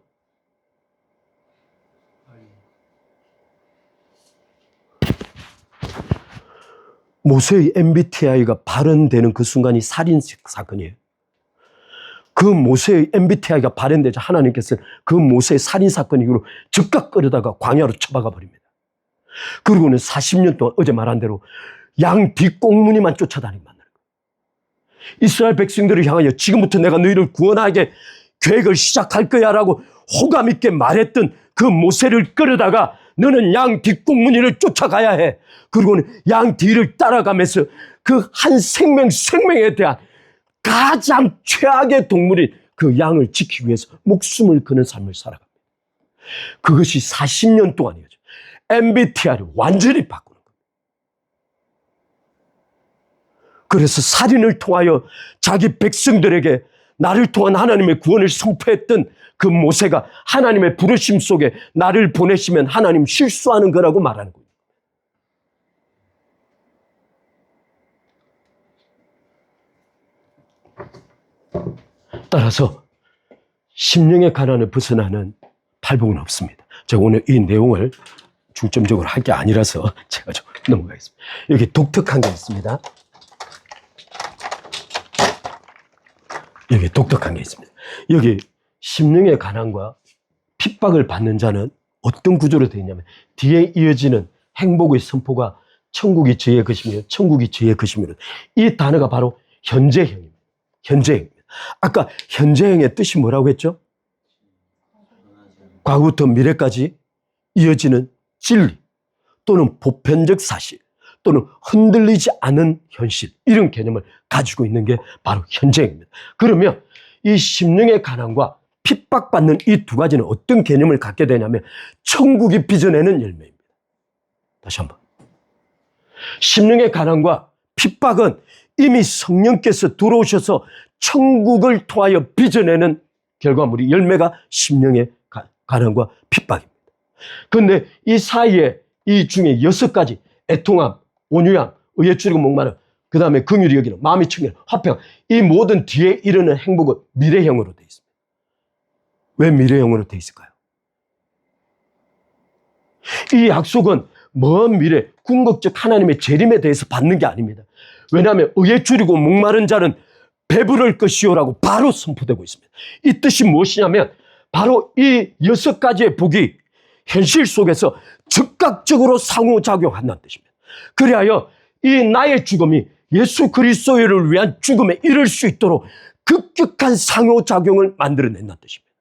모세의 MBTI가 발현되는 그 순간이 살인 사건이에요. 그 모세의 MBTI가 발현되자 하나님께서 그 모세의 살인 사건 이후로 즉각 끌어다가 광야로 처박아 버립니다. 그리고는 40년 동안 어제 말한 대로 양 뒷꽁무니만 쫓아다니고 만나는 거예요. 이스라엘 백성들을 향하여 지금부터 내가 너희를 구원하게 계획을 시작할 거야 라고 호감 있게 말했던 그 모세를 끌어다가 너는 양 뒷꽁무니를 쫓아가야 해. 그리고는 양 뒤를 따라가면서 그 한 생명에 대한 가장 최악의 동물인 그 양을 지키기 위해서 목숨을 거는 삶을 살아갑니다. 그것이 40년 동안이었죠. MBTI를 완전히 바꾸는 겁니다. 그래서 살인을 통하여 자기 백성들에게 나를 통한 하나님의 구원을 선포했던 그 모세가 하나님의 부르심 속에 나를 보내시면 하나님 실수하는 거라고 말하는 거예요. 따라서 심령의 가난을 벗어나는 팔복은 없습니다. 제가 오늘 이 내용을 중점적으로 할 게 아니라서 제가 좀 넘어가겠습니다. 여기 독특한 게 있습니다. 여기 독특한 게 있습니다. 여기 심령의 가난과 핍박을 받는 자는 어떤 구조로 되어 있냐면 뒤에 이어지는 행복의 선포가 천국이 저의 것이며 천국이 저의 것이며 이 단어가 바로 현재형입니다. 현재형입니다. 아까 현재형의 뜻이 뭐라고 했죠? 과거부터 미래까지 이어지는 진리 또는 보편적 사실 또는 흔들리지 않은 현실 이런 개념을 가지고 있는 게 바로 현재형입니다. 그러면 이 심령의 가난과 핍박받는 이 두 가지는 어떤 개념을 갖게 되냐면 천국이 빚어내는 열매입니다. 다시 한번. 심령의 가난과 핍박은 이미 성령께서 들어오셔서 천국을 통하여 빚어내는 결과물이 열매가 심령의 가난과 핍박입니다. 그런데 이 사이에 이 중에 6가지 애통함, 온유함, 의에 줄이고 목마름, 그 다음에 긍휼히 여기는, 마음이 청결, 화평 이 모든 뒤에 이르는 행복은 미래형으로 되어 있습니다. 왜 미래형으로 되어 있을까요? 이 약속은 먼 미래 궁극적 하나님의 재림에 대해서 받는 게 아닙니다. 왜냐하면 의에 줄이고 목마른 자는 배부를 것이요라고 바로 선포되고 있습니다. 이 뜻이 무엇이냐면 바로 이 6가지의 복이 현실 속에서 즉각적으로 상호작용한다는 뜻입니다. 그리하여 이 나의 죽음이 예수 그리스도를 위한 죽음에 이를 수 있도록 급격한 상호작용을 만들어낸다는 뜻입니다.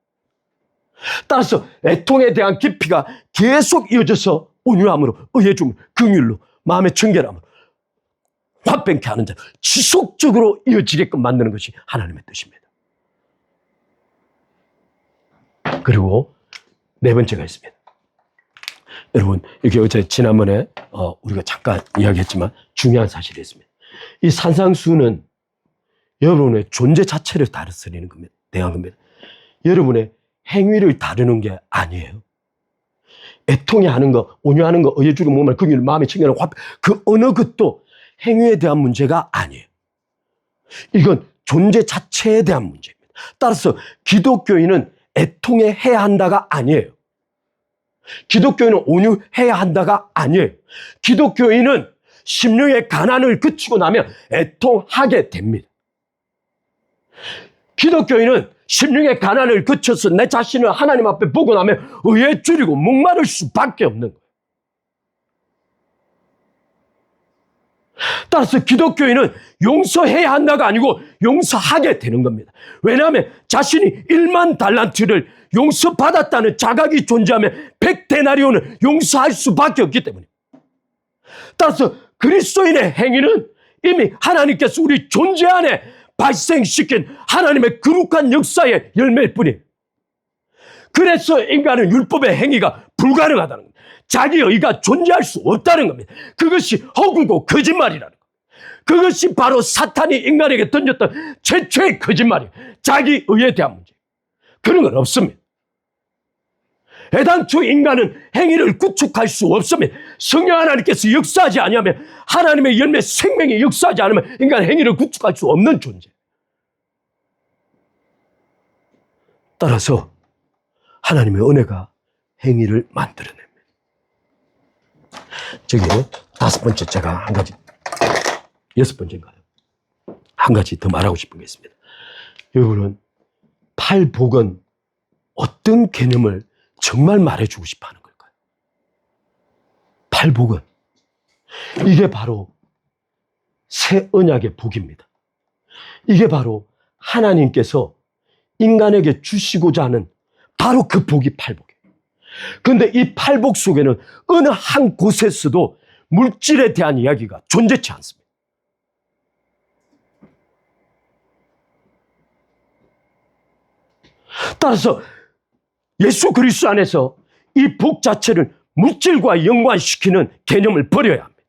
따라서 애통에 대한 깊이가 계속 이어져서 온유함으로, 의에 줌, 긍휼로, 마음의 청결함으로, 화평케 하는 자, 지속적으로 이어지게끔 만드는 것이 하나님의 뜻입니다. 그리고 4번째가 있습니다. 여러분, 이렇게 어제 지난번에 우리가 잠깐 이야기했지만 중요한 사실이 있습니다. 이 산상수는 여러분의 존재 자체를 다스리는 겁니다. 대한 겁니다. 여러분의 행위를 다루는 게 아니에요. 애통해 하는 거, 온유하는 거, 의에 줄이고 목마른 긍휼, 마음의 청결한 화평, 그 어느 것도 행위에 대한 문제가 아니에요. 이건 존재 자체에 대한 문제입니다. 따라서 기독교인은 애통해야 한다가 아니에요. 기독교인은 온유해야 한다가 아니에요. 기독교인은 심령의 가난을 그치고 나면 애통하게 됩니다. 기독교인은 심령의 가난을 그쳐서 내 자신을 하나님 앞에 보고 나면 의에 줄이고 목마를 수밖에 없는 거예요. 따라서 기독교인은 용서해야 한다가 아니고 용서하게 되는 겁니다. 왜냐하면 자신이 1만 달란트를 용서받았다는 자각이 존재하면 100데나리온을 용서할 수밖에 없기 때문에. 따라서 그리스도인의 행위는 이미 하나님께서 우리 존재 안에 발생시킨 하나님의 거룩한 역사의 열매일 뿐이에요. 그래서 인간은 율법의 행위가 불가능하다는 겁니다. 자기 의가 존재할 수 없다는 겁니다. 그것이 허구고 거짓말이라는 겁니다. 그것이 바로 사탄이 인간에게 던졌던 최초의 거짓말이에요. 자기 의에 대한 문제. 그런 건 없습니다. 애당초 인간은 행위를 구축할 수 없습니다. 성령 하나님께서 역사하지 아니하면 하나님의 열매 생명이 역사하지 않으면 인간은 행위를 구축할 수 없는 존재. 따라서 하나님의 은혜가 행위를 만들어냅니다. 저기 5번째 제가 한 가지 6번째인가요? 한 가지 더 말하고 싶은 게 있습니다. 여러분은 팔복은 어떤 개념을 정말 말해주고 싶어 하는 걸까요? 팔복은 이게 바로 새 언약의 복입니다. 이게 바로 하나님께서 인간에게 주시고자 하는 바로 그 복이 팔복이에요. 그런데 이 팔복 속에는 어느 한 곳에서도 물질에 대한 이야기가 존재치 않습니다. 따라서 예수 그리스도 안에서 이 복 자체를 물질과 연관시키는 개념을 버려야 합니다.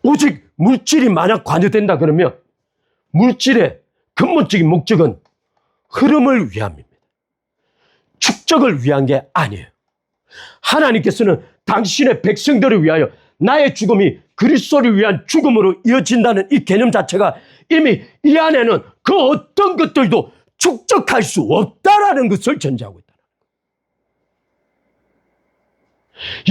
오직 물질이 만약 관여된다 그러면 물질의 근본적인 목적은 흐름을 위함입니다. 축적을 위한 게 아니에요. 하나님께서는 당신의 백성들을 위하여 나의 죽음이 그리스도를 위한 죽음으로 이어진다는 이 개념 자체가 이미 이 안에는 그 어떤 것들도 축적할 수 없다라는 것을 전제하고 있다.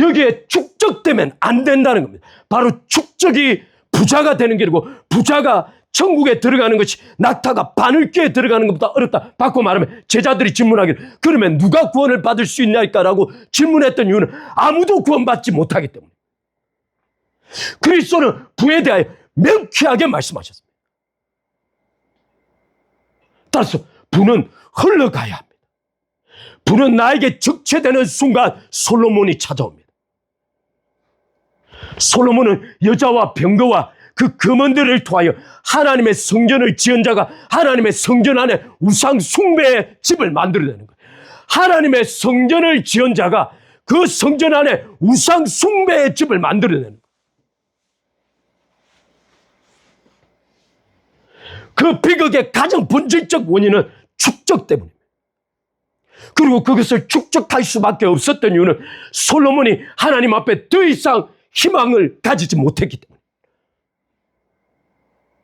여기에 축적되면 안 된다는 겁니다. 바로 축적이 부자가 되는 게 아니고 부자가 천국에 들어가는 것이 낙타가 바늘귀에 들어가는 것보다 어렵다. 바꿔 말하면 제자들이 질문하기를 그러면 누가 구원을 받을 수 있냐니까라고 질문했던 이유는 아무도 구원받지 못하기 때문에. 그리스도는 부에 대하여 명쾌하게 말씀하셨습니다. 따라서 부는 흘러가야 합니다. 부는 나에게 적체되는 순간 솔로몬이 찾아옵니다. 솔로몬은 여자와 병거와 그 금원들을 통하여 하나님의 성전을 지은 자가 하나님의 성전 안에 우상 숭배의 집을 만들어내는 거예요. 하나님의 성전을 지은 자가 그 성전 안에 우상 숭배의 집을 만들어내는 거예요. 그 비극의 가장 본질적 원인은 축적 때문입니다. 그리고 그것을 축적할 수밖에 없었던 이유는 솔로몬이 하나님 앞에 더 이상 희망을 가지지 못했기 때문에.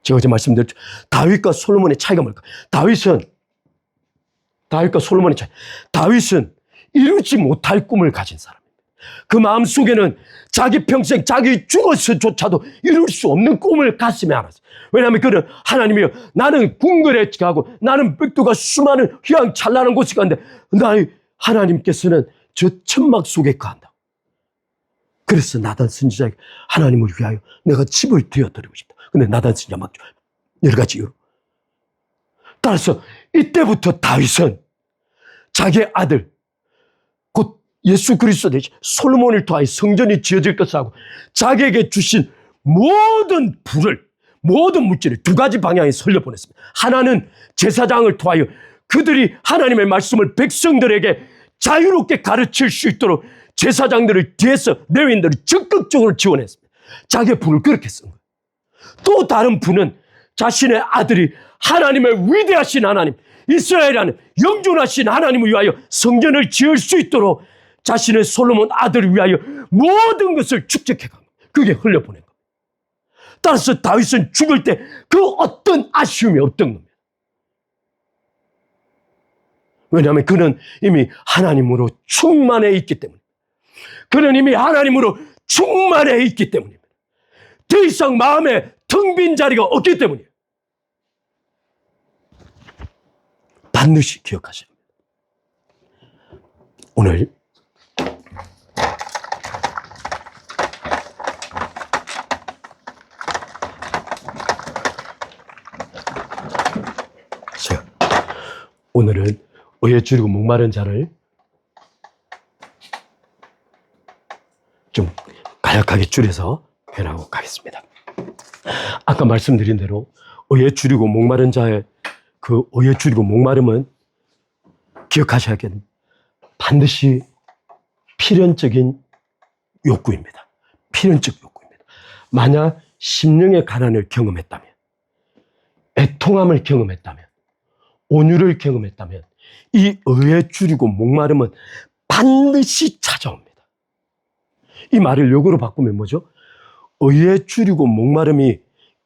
제가 어제 말씀드렸죠. 다윗과 솔로몬의 차이가 뭘까? 다윗과 솔로몬의 차이. 다윗은 이루지 못할 꿈을 가진 사람입니다. 그 마음속에는 자기 평생 자기 죽어서조차도 이룰 수 없는 꿈을 가슴에 안았어요. 왜냐하면 그는 하나님이여 나는 궁궐에 가고 나는 백두가 수많은 휘황찬란한 곳에 가는데 나의 하나님께서는 저 천막 속에 거한다. 그래서 나단 선지자에게 하나님을 위하여 내가 집을 되어드리고 싶다. 근데 나단 선지자 막 여러 가지 이유로. 따라서 이때부터 다윗은 자기의 아들 곧 예수 그리스도 대신 솔로몬을 통하여 성전이 지어질 것을 하고 자기에게 주신 모든 부를 모든 물질을 두 가지 방향에 설려보냈습니다. 하나는 제사장을 통하여 그들이 하나님의 말씀을 백성들에게 자유롭게 가르칠 수 있도록 제사장들을 뒤에서 레위인들을 적극적으로 지원했습니다. 자기의 부를 그렇게 쓴 거예요. 또 다른 부는 자신의 아들이 하나님의 위대하신 하나님, 이스라엘 하나님, 영존하신 하나님을 위하여 성전을 지을 수 있도록 자신의 솔로몬 아들을 위하여 모든 것을 축적해 간 거예요. 그게 흘려보낸 거예요. 따라서 다윗은 죽을 때 그 어떤 아쉬움이 없던 겁니다. 왜냐하면 그는 이미 하나님으로 충만해 있기 때문에. 그는 이미 하나님으로 충만해 있기 때문입니다. 더 이상 마음에 텅 빈 자리가 없기 때문이에요. 반드시 기억하셔야 합니다. 오늘 오늘은 의에 줄이고 목마른 자를 좀 간략하게 줄여서 표현하고 가겠습니다. 아까 말씀드린 대로 의에 줄이고 목마른 자의 그 의에 줄이고 목마름은 기억하셔야겠는 반드시 필연적인 욕구입니다. 필연적 욕구입니다. 만약 심령의 가난을 경험했다면, 애통함을 경험했다면, 온유를 경험했다면 이 의에 줄이고 목마름은 반드시 찾아옵니다. 이 말을 역으로 바꾸면 뭐죠? 의에 줄이고 목마름이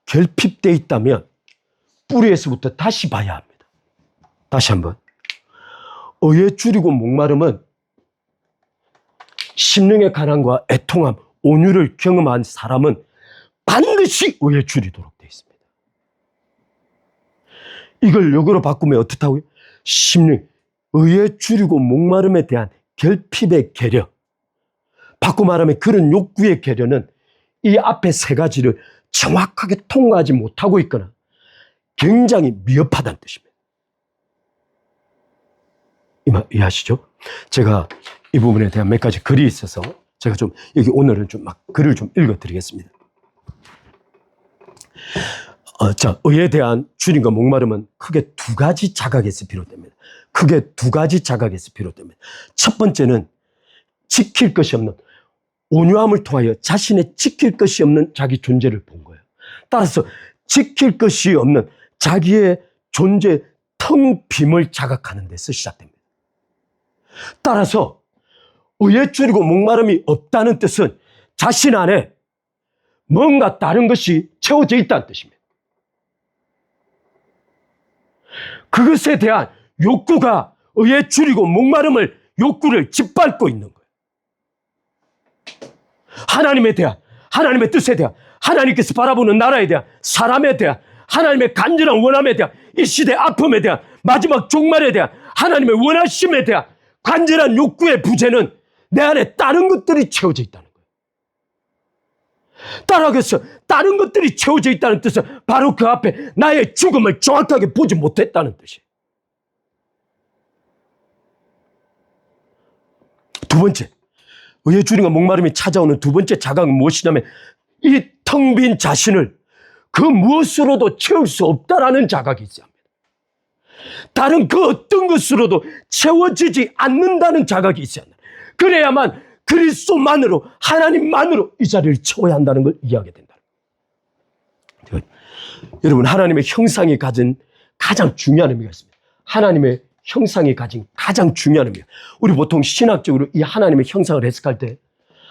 결핍되어 있다면 뿌리에서부터 다시 봐야 합니다. 다시 한번. 의에 줄이고 목마름은 심령의 가난과 애통함, 온유를 경험한 사람은 반드시 의에 줄이도록 되어 있습니다. 이걸 역으로 바꾸면 어떻다고요? 심령, 의에 줄이고 목마름에 대한 결핍의 계려. 바꿔 말하면 그런 욕구의 계려는 이 앞에 세 가지를 정확하게 통과하지 못하고 있거나 굉장히 미흡하다는 뜻입니다. 이 말 이해하시죠? 제가 이 부분에 대한 몇 가지 글이 있어서 제가 좀 여기 오늘은 좀 막 글을 좀 읽어드리겠습니다. 자, 의에 대한 줄임과 목마름은 크게 두 가지 자각에서 비롯됩니다. 크게 두 가지 자각에서 비롯됩니다. 첫 번째는 지킬 것이 없는, 온유함을 통하여 자신의 지킬 것이 없는 자기 존재를 본 거예요. 따라서 지킬 것이 없는 자기의 존재 텅 빔을 자각하는 데서 시작됩니다. 따라서 의에 줄이고 목마름이 없다는 뜻은 자신 안에 뭔가 다른 것이 채워져 있다는 뜻입니다. 그것에 대한 욕구가 의에 줄이고 목마름을 욕구를 짓밟고 있는 거예요. 하나님에 대한, 하나님의 뜻에 대한, 하나님께서 바라보는 나라에 대한, 사람에 대한, 하나님의 간절한 원함에 대한 이 시대 아픔에 대한 마지막 종말에 대한 하나님의 원하심에 대한 간절한 욕구의 부재는 내 안에 다른 것들이 채워져 있다는 거예요. 따라하겠어. 다른 것들이 채워져 있다는 뜻은 바로 그 앞에 나의 죽음을 정확하게 보지 못했다는 뜻이에요. 두 번째, 의의 주님과 목마름이 찾아오는 두 번째 자각은 무엇이냐면 이 텅 빈 자신을 그 무엇으로도 채울 수 없다라는 자각이 있어야 합니다. 다른 그 어떤 것으로도 채워지지 않는다는 자각이 있어야 합니다. 그래야만 그리스도만으로, 하나님만으로 이 자리를 채워야 한다는 걸 이해하게 된다. 여러분, 하나님의 형상이 가진 가장 중요한 의미가 있습니다. 하나님의 형상이 가진 가장 중요한 의미가, 우리 보통 신학적으로 이 하나님의 형상을 해석할 때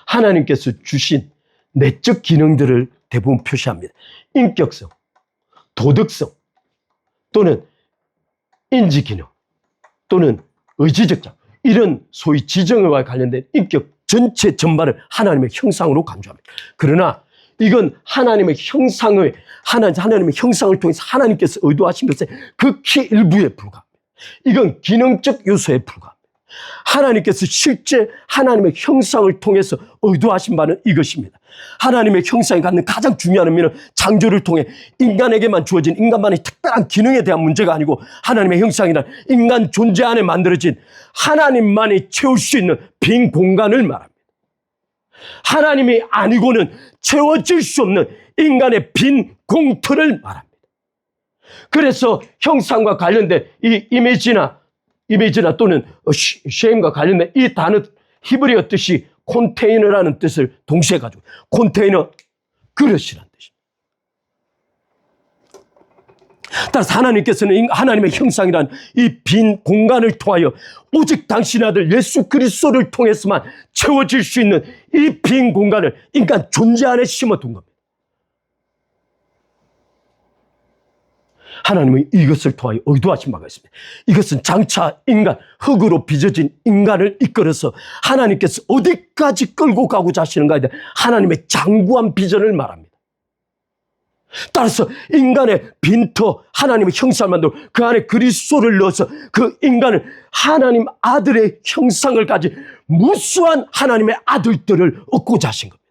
하나님께서 주신 내적 기능들을 대부분 표시합니다. 인격성, 도덕성, 또는 인지 기능, 또는 의지적 장, 이런 소위 지정과 관련된 인격 전체 전반을 하나님의 형상으로 간주합니다. 그러나 이건 하나님의 형상을 통해서 하나님께서 의도하신 것의 극히 일부에 불과합니다. 이건 기능적 요소에 불과합니다. 하나님께서 실제 하나님의 형상을 통해서 의도하신 바는 이것입니다. 하나님의 형상이 갖는 가장 중요한 의미는 창조를 통해 인간에게만 주어진 인간만의 특별한 기능에 대한 문제가 아니고 하나님의 형상이란 인간 존재 안에 만들어진 하나님만이 채울 수 있는 빈 공간을 말합니다. 하나님이 아니고는 채워질 수 없는 인간의 빈 공터를 말합니다. 그래서 형상과 관련된 이 이미지나 또는 쉐임과 관련된 이 단어 히브리어 뜻이 컨테이너라는 뜻을 동시에 가지고, 컨테이너, 그릇이라는 뜻입니다. 따라서 하나님께서는 하나님의 형상이란 이 빈 공간을 통하여 오직 당신의 아들 예수 그리스도를 통해서만 채워질 수 있는 이 빈 공간을 인간 존재 안에 심어둔 겁니다. 하나님은 이것을 통하여 의도하신 바가 있습니다. 이것은 장차 인간, 흙으로 빚어진 인간을 이끌어서 하나님께서 어디까지 끌고 가고자 하시는가에 대한 하나님의 장구한 비전을 말합니다. 따라서 인간의 빈터, 하나님의 형상을 만들고 그 안에 그리스도를 넣어서 그 인간을 하나님 아들의 형상을 가진 무수한 하나님의 아들들을 얻고자 하신 겁니다.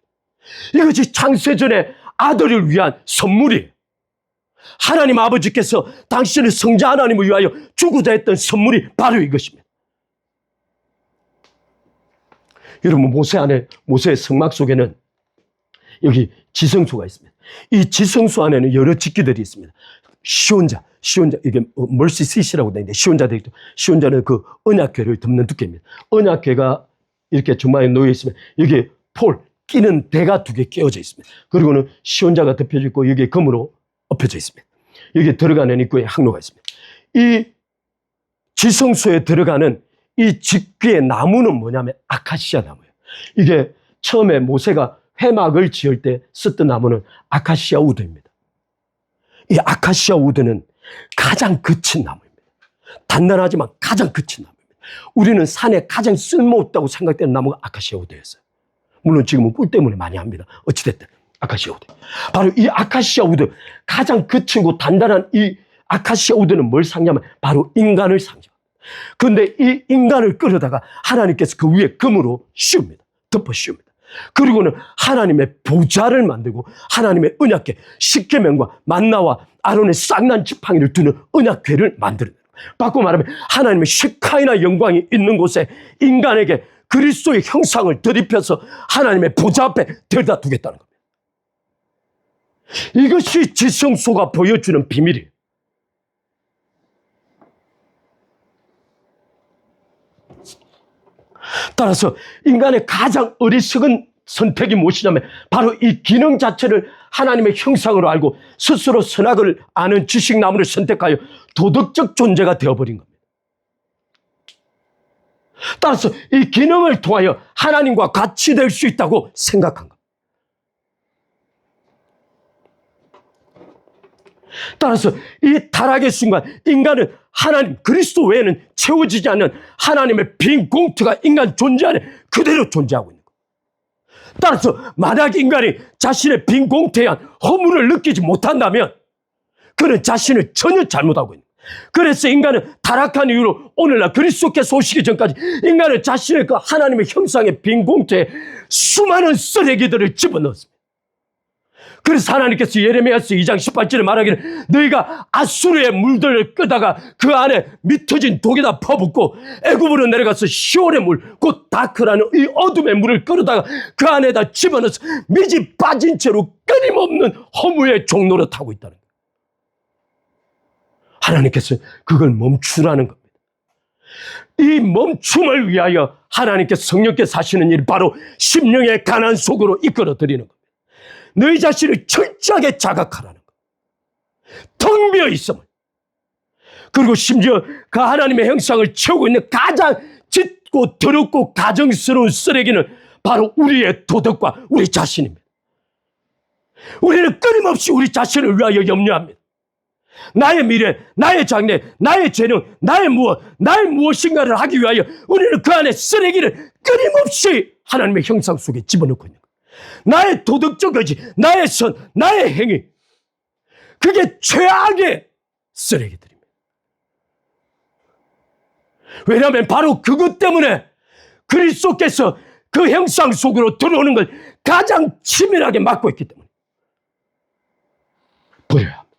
이것이 창세전에 아들을 위한 선물이에요. 하나님 아버지께서 당신의 성자 하나님을 위하여 주고자 했던 선물이 바로 이것입니다. 여러분, 모세의 성막 속에는 여기 지성소가 있습니다. 이 지성소 안에는 여러 직기들이 있습니다. 시온자, 이게 멀시시라고 되는데 시온자는 그 언약궤를 덮는 두께입니다. 언약궤가 이렇게 중앙에 놓여 있으면 여기에 끼는 대가 두 개 끼워져 있습니다. 그리고는 시온자가 덮여져 있고 여기에 금으로 엎혀져 있습니다. 여기에 들어가는 입구에 항로가 있습니다. 이 지성소에 들어가는 이 직귀의 나무는 뭐냐면 아카시아 나무예요. 이게 처음에 모세가 회막을 지을 때 썼던 나무는 아카시아 우드입니다. 이 아카시아 우드는 가장 거친 나무입니다. 단단하지만 가장 거친 나무입니다. 우리는 산에 가장 쓸모없다고 생각되는 나무가 아카시아 우드였어요. 물론 지금은 꿀 때문에 많이 합니다. 어찌됐든 아카시아 우드. 바로 이 아카시아 우드, 가장 거치고 단단한 이 아카시아 우드는 뭘 상징하면 바로 인간을 상징합니다. 그런데 이 인간을 끌어다가 하나님께서 그 위에 금으로 씌웁니다. 덮어 씌웁니다. 그리고는 하나님의 보좌를 만들고 하나님의 언약궤, 십계명과 만나와 아론의 쌍난 지팡이를 두는 언약궤를 만드는 거예요. 바꿔 말하면 하나님의 쉐카이나 영광이 있는 곳에 인간에게 그리스도의 형상을 드립혀서 하나님의 보좌 앞에 데려다 두겠다는 겁니다. 이것이 지성소가 보여주는 비밀이에요. 따라서 인간의 가장 어리석은 선택이 무엇이냐면 바로 이 기능 자체를 하나님의 형상으로 알고 스스로 선악을 아는 지식나무를 선택하여 도덕적 존재가 되어버린 겁니다. 따라서 이 기능을 통하여 하나님과 같이 될 수 있다고 생각한 겁니다. 따라서 이 타락의 순간 인간은 하나님 그리스도 외에는 채워지지 않는 하나님의 빈 공터가 인간 존재 안에 그대로 존재하고 있는 거예요. 따라서 만약 인간이 자신의 빈 공터에 대한 허물을 느끼지 못한다면 그는 자신을 전혀 잘못하고 있는 거예요. 그래서 인간은 타락한 이후로 오늘날 그리스도께서 오시기 전까지 인간은 자신의 그 하나님의 형상의 빈 공터에 수많은 쓰레기들을 집어넣었습니다. 그래서 하나님께서 예레미야서 2장 18절에 말하기를 너희가 아수르의 물들을 끄다가 그 안에 미터진 독에다 퍼붓고 애굽으로 내려가서 시올의 물, 곧 다크라는 이 어둠의 물을 끌어다가 그 안에다 집어넣어서 밑이 빠진 채로 끊임없는 허무의 종로를 타고 있다는 거예요. 하나님께서 그걸 멈추라는 겁니다. 이 멈춤을 위하여 하나님께서 성령께서 하시는 일이 바로 심령의 가난 속으로 이끌어 드리는 겁니다. 너희 자신을 철저하게 자각하라는 거예요. 텅 비어 있음을. 그리고 심지어 그 하나님의 형상을 채우고 있는 가장 짙고 더럽고 가정스러운 쓰레기는 바로 우리의 도덕과 우리 자신입니다. 우리는 끊임없이 우리 자신을 위하여 염려합니다. 나의 미래, 나의 장래, 나의 재능, 나의 무엇인가를 하기 위하여 우리는 그 안에 쓰레기를 끊임없이 하나님의 형상 속에 집어넣고 있는 거예요. 나의 도덕적 의지, 나의 선, 나의 행위, 그게 최악의 쓰레기들입니다. 왜냐하면 바로 그것 때문에 그리스도께서 그 형상 속으로 들어오는 걸 가장 치밀하게 막고 있기 때문에 버려야 합니다.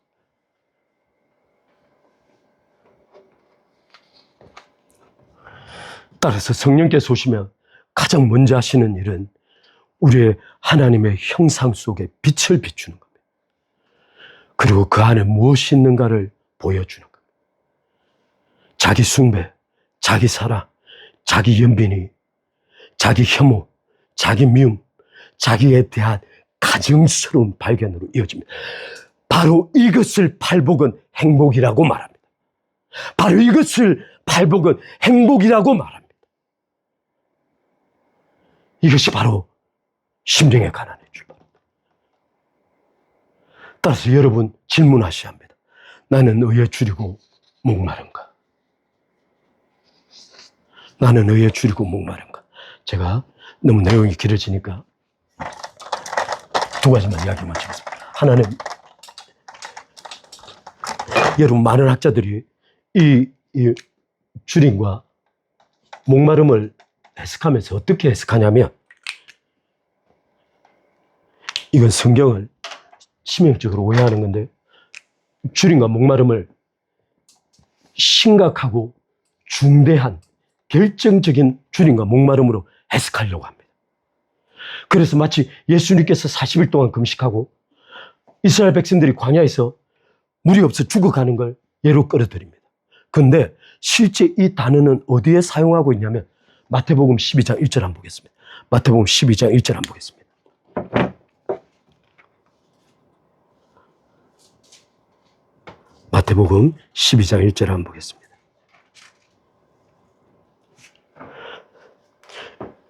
따라서 성령께서 오시면 가장 먼저 하시는 일은 우리의 하나님의 형상 속에 빛을 비추는 겁니다. 그리고 그 안에 무엇이 있는가를 보여주는 겁니다. 자기 숭배, 자기 사랑, 자기 연민이, 자기 혐오, 자기 미움, 자기에 대한 가증스러운 발견으로 이어집니다. 바로 이것을 팔복은 행복이라고 말합니다. 바로 이것을 팔복은 행복이라고 말합니다. 이것이 바로 심령의 가난의 출발입니다. 따라서 여러분 질문하셔야 합니다. 나는 의에 줄이고 목마른가? 나는 의에 줄이고 목마른가? 제가 너무 내용이 길어지니까 두 가지만 이야기 마치겠습니다. 하나는 여러분 많은 학자들이 이 줄임과 목마름을 해석하면서 어떻게 해석하냐면 이건 성경을 치명적으로 오해하는 건데 줄임과 목마름을 심각하고 중대한 결정적인 줄임과 목마름으로 해석하려고 합니다. 그래서 마치 예수님께서 40일 동안 금식하고 이스라엘 백성들이 광야에서 물이 없어 죽어가는 걸 예로 끌어들입니다. 그런데 실제 이 단어는 어디에 사용하고 있냐면 마태복음 12장 1절 한번 보겠습니다. 마태복음 12장 1절 한번 보겠습니다. 마태복음 12장 1절 한번 보겠습니다.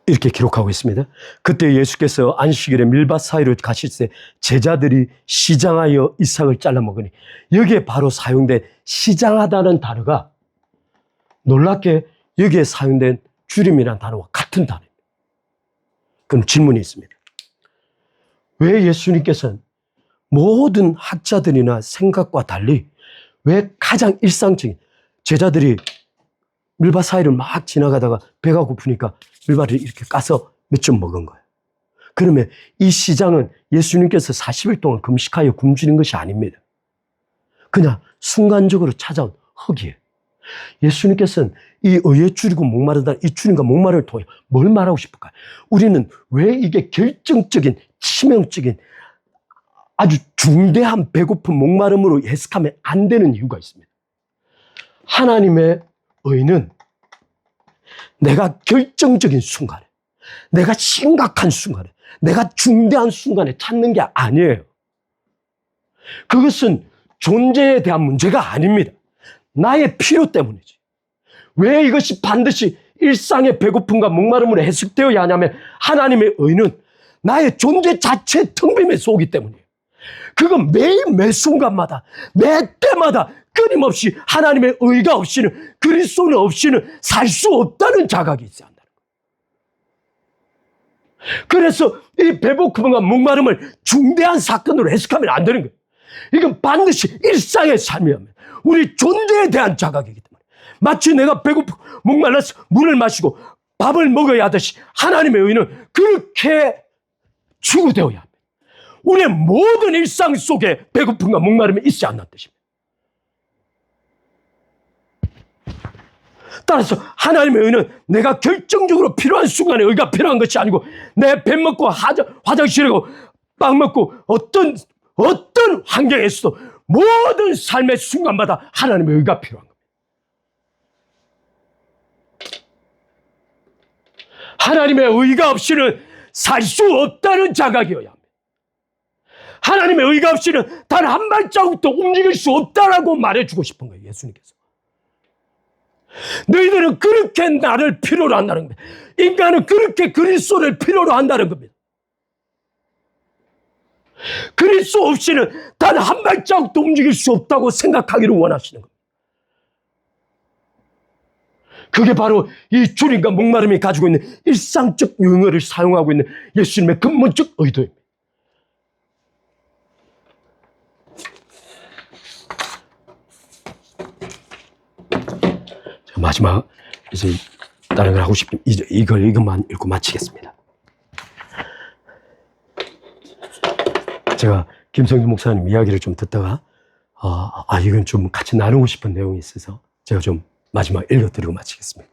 이렇게 기록하고 있습니다. 그때 예수께서 안식일에 밀밭 사이로 가실 때 제자들이 시장하여 이삭을 잘라 먹으니 여기에 바로 사용된 시장하다는 단어가 놀랍게 여기에 사용된 줄임이라는 단어와 같은 단어입니다. 그럼 질문이 있습니다. 왜 예수님께서는 모든 학자들이나 생각과 달리 왜 가장 일상적인 제자들이 밀밭 사이를 막 지나가다가 배가 고프니까 밀밭을 이렇게 까서 몇 점 먹은 거예요. 그러면 이 시장은 예수님께서 40일 동안 금식하여 굶주린 것이 아닙니다. 그냥 순간적으로 찾아온 흙이에요. 예수님께서는 이 의에 줄이고 목마르다, 이 줄임과 목마름을 통해 뭘 말하고 싶을까요? 우리는 왜 이게 결정적인, 치명적인, 아주 중대한 배고픔, 목마름으로 해석하면 안 되는 이유가 있습니다. 하나님의 의는 내가 결정적인 순간에, 내가 심각한 순간에, 내가 중대한 순간에 찾는 게 아니에요. 그것은 존재에 대한 문제가 아닙니다. 나의 필요 때문이지. 왜 이것이 반드시 일상의 배고픔과 목마름으로 해석되어야 하냐면 하나님의 의는 나의 존재 자체의 텅빔에서 오기 때문이에요. 그건 매일 매 순간마다 매 때마다 끊임없이 하나님의 의가 없이는 그리스도는 없이는 살 수 없다는 자각이 있어야 한다는 거예요. 그래서 이 배고픔과 목마름을 중대한 사건으로 해석하면 안 되는 거예요. 이건 반드시 일상의 삶이야말로 우리 존재에 대한 자각이기 때문에 마치 내가 배고프고 목말라서 물을 마시고 밥을 먹어야 하듯이 하나님의 의는 그렇게 추구되어야 합니다. 우리의 모든 일상 속에 배고픔과 목마름이 있지 않는 뜻입니다. 따라서 하나님의 의는 내가 결정적으로 필요한 순간에 의가 필요한 것이 아니고 내 배 먹고 화장실에 가고 빵 먹고 어떤 환경에서도 모든 삶의 순간마다 하나님의 의가 필요한 겁니다. 하나님의 의가 없이는 살 수 없다는 자각이어야 합니다. 하나님의 의가 없이는 단 한 발자국도 움직일 수 없다라고 말해주고 싶은 거예요, 예수님께서. 너희들은 그렇게 나를 필요로 한다는 겁니다. 인간은 그렇게 그리스도를 필요로 한다는 겁니다. 그리스도 없이는 단 한 발자국도 움직일 수 없다고 생각하기를 원하시는 겁니다. 그게 바로 이 줄임과 목마름이 가지고 있는 일상적 용어를 사용하고 있는 예수님의 근본적 의도입니다. 마지막 이제 다른 걸 하고 싶으면 이것만 읽고 마치겠습니다. 제가 김성주 목사님 이야기를 좀 듣다가 이건 좀 같이 나누고 싶은 내용이 있어서 제가 좀 마지막 읽어드리고 마치겠습니다.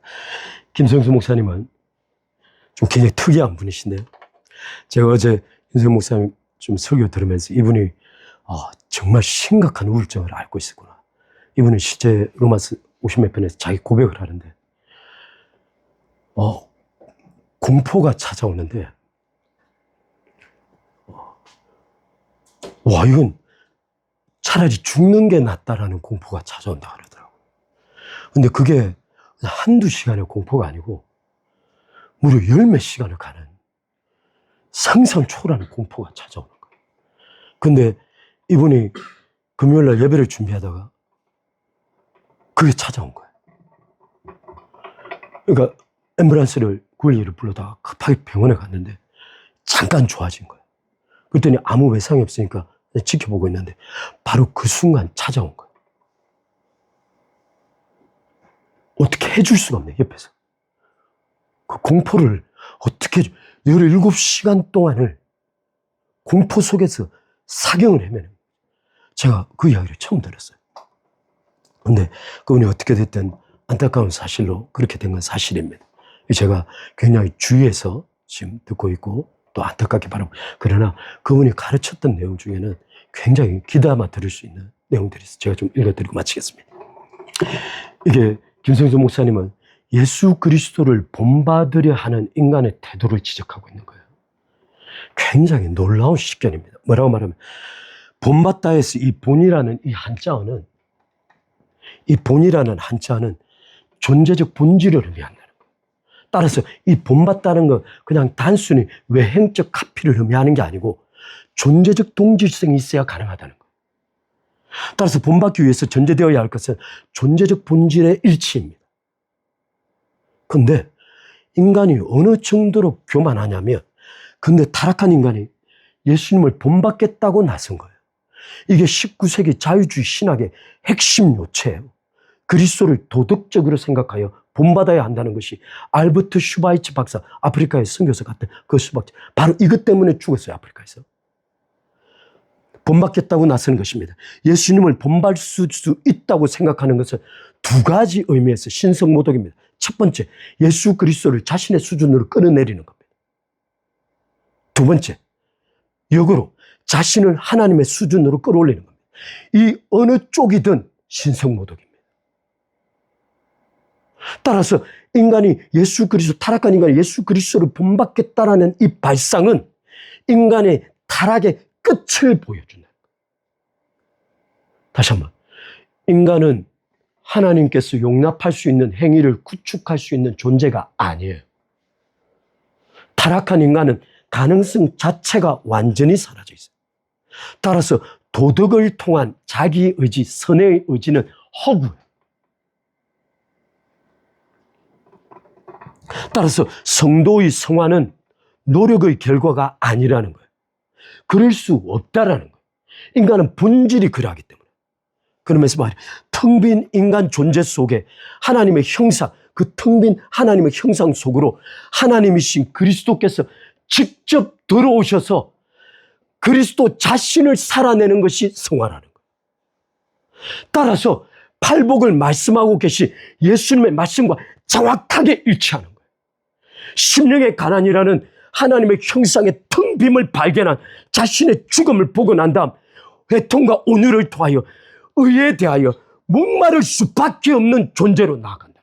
김성주 목사님은 좀 굉장히 특이한 분이신데요. 제가 어제 김성주 목사님 좀 설교 들으면서 이분이 정말 심각한 우울증을 앓고 있었구나. 이분은 실제 로마서 50몇 편에서 자기 고백을 하는데 공포가 찾아오는데 이건 차라리 죽는 게 낫다라는 공포가 찾아온다 그러더라고요. 근데 그게 한두 시간의 공포가 아니고 무려 열몇 시간을 가는 상상 초월하는 공포가 찾아오는 거예요. 근데 이분이 금요일날 예배를 준비하다가 그게 찾아온 거예요. 그러니까 앰뷸런스를 911을 불러다가 급하게 병원에 갔는데 잠깐 좋아진 거예요. 그랬더니 아무 외상이 없으니까 지켜보고 있는데 바로 그 순간 찾아온 거예요. 어떻게 해줄 수가 없네, 옆에서. 그 공포를 어떻게 17시간 동안을 공포 속에서 사경을 헤매는 제가 그 이야기를 처음 들었어요. 근데 그분이 어떻게 됐든 안타까운 사실로 그렇게 된 건 사실입니다. 제가 굉장히 주위에서 지금 듣고 있고 또 안타깝게 바라보고 그러나 그분이 가르쳤던 내용 중에는 굉장히 귀담아 들을 수 있는 내용들이 있어요. 제가 좀 읽어드리고 마치겠습니다. 이게 김성주 목사님은 예수 그리스도를 본받으려 하는 인간의 태도를 지적하고 있는 거예요. 굉장히 놀라운 식견입니다. 뭐라고 말하면 본받다에서 이 본이라는 이 한자어는 존재적 본질을 의미한다는 거예요. 따라서 이 본받다는 건 그냥 단순히 외행적 가피를 의미하는 게 아니고 존재적 동질성이 있어야 가능하다는 거예요. 따라서 본받기 위해서 전제되어야 할 것은 존재적 본질의 일치입니다. 그런데 인간이 어느 정도로 교만하냐면 근데 타락한 인간이 예수님을 본받겠다고 나선 거예요. 이게 19세기 자유주의 신학의 핵심 요체예요. 그리스도를 도덕적으로 생각하여 본받아야 한다는 것이 알버트 슈바이츠 박사, 아프리카의 선교사 같은 그 슈바이츠, 바로 이것 때문에 죽었어요, 아프리카에서. 본받겠다고 나서는 것입니다. 예수님을 본받을 수 있다고 생각하는 것은 두 가지 의미에서 신성모독입니다. 첫 번째, 예수 그리스도를 자신의 수준으로 끌어내리는 겁니다. 두 번째, 역으로 자신을 하나님의 수준으로 끌어올리는 겁니다. 이 어느 쪽이든 신성모독입니다. 따라서 타락한 인간이 예수 그리스도를 본받겠다라는 이 발상은 인간의 타락의 끝을 보여준다. 다시 한번, 인간은 하나님께서 용납할 수 있는 행위를 구축할 수 있는 존재가 아니에요. 타락한 인간은 가능성 자체가 완전히 사라져 있어요. 따라서 도덕을 통한 자기 의지, 선의 의지는 허구예요. 따라서 성도의 성화는 노력의 결과가 아니라는 거예요. 그럴 수 없다라는 거예요. 인간은 본질이 그러하기 때문에. 그러면서 말이에요. 텅 빈 인간 존재 속에 하나님의 형상, 그 텅 빈 하나님의 형상 속으로 하나님이신 그리스도께서 직접 들어오셔서 그리스도 자신을 살아내는 것이 성화라는 거예요. 따라서 팔복을 말씀하고 계신 예수님의 말씀과 정확하게 일치하는 거예요. 심령의 가난이라는 하나님의 형상의 텅 빔을 발견한 자신의 죽음을 보고 난 다음 회통과 온유를 통하여 의에 대하여 목마를 수밖에 없는 존재로 나아간다.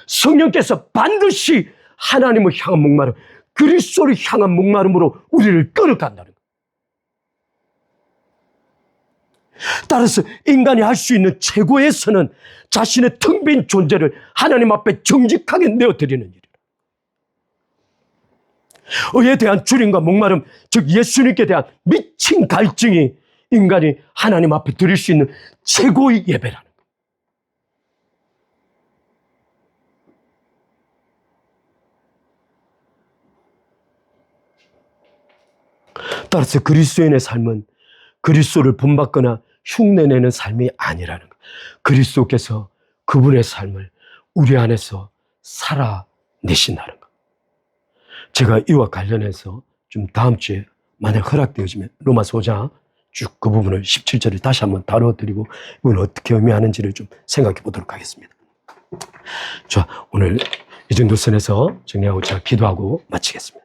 성령께서 반드시 하나님을 향한 목마름, 그리스도를 향한 목마름으로 우리를 끌어간다는 거예요. 따라서 인간이 할 수 있는 최고의 선은 자신의 텅 빈 존재를 하나님 앞에 정직하게 내어드리는 일이다. 의에 대한 줄임과 목마름, 즉 예수님께 대한 미친 갈증이 인간이 하나님 앞에 드릴 수 있는 최고의 예배라는 거예요. 따라서 그리스도인의 삶은 그리스도를 본받거나 흉내내는 삶이 아니라는 거예요. 그리스도께서 그분의 삶을 우리 안에서 살아내신다는 거예요. 제가 이와 관련해서 좀 다음 주에 만약 허락되어지면 로마서 5장 쭉 그 부분을 17절을 다시 한번 다뤄드리고 이건 어떻게 의미하는지를 좀 생각해 보도록 하겠습니다. 자, 오늘 이 정도 선에서 정리하고 제가 기도하고 마치겠습니다.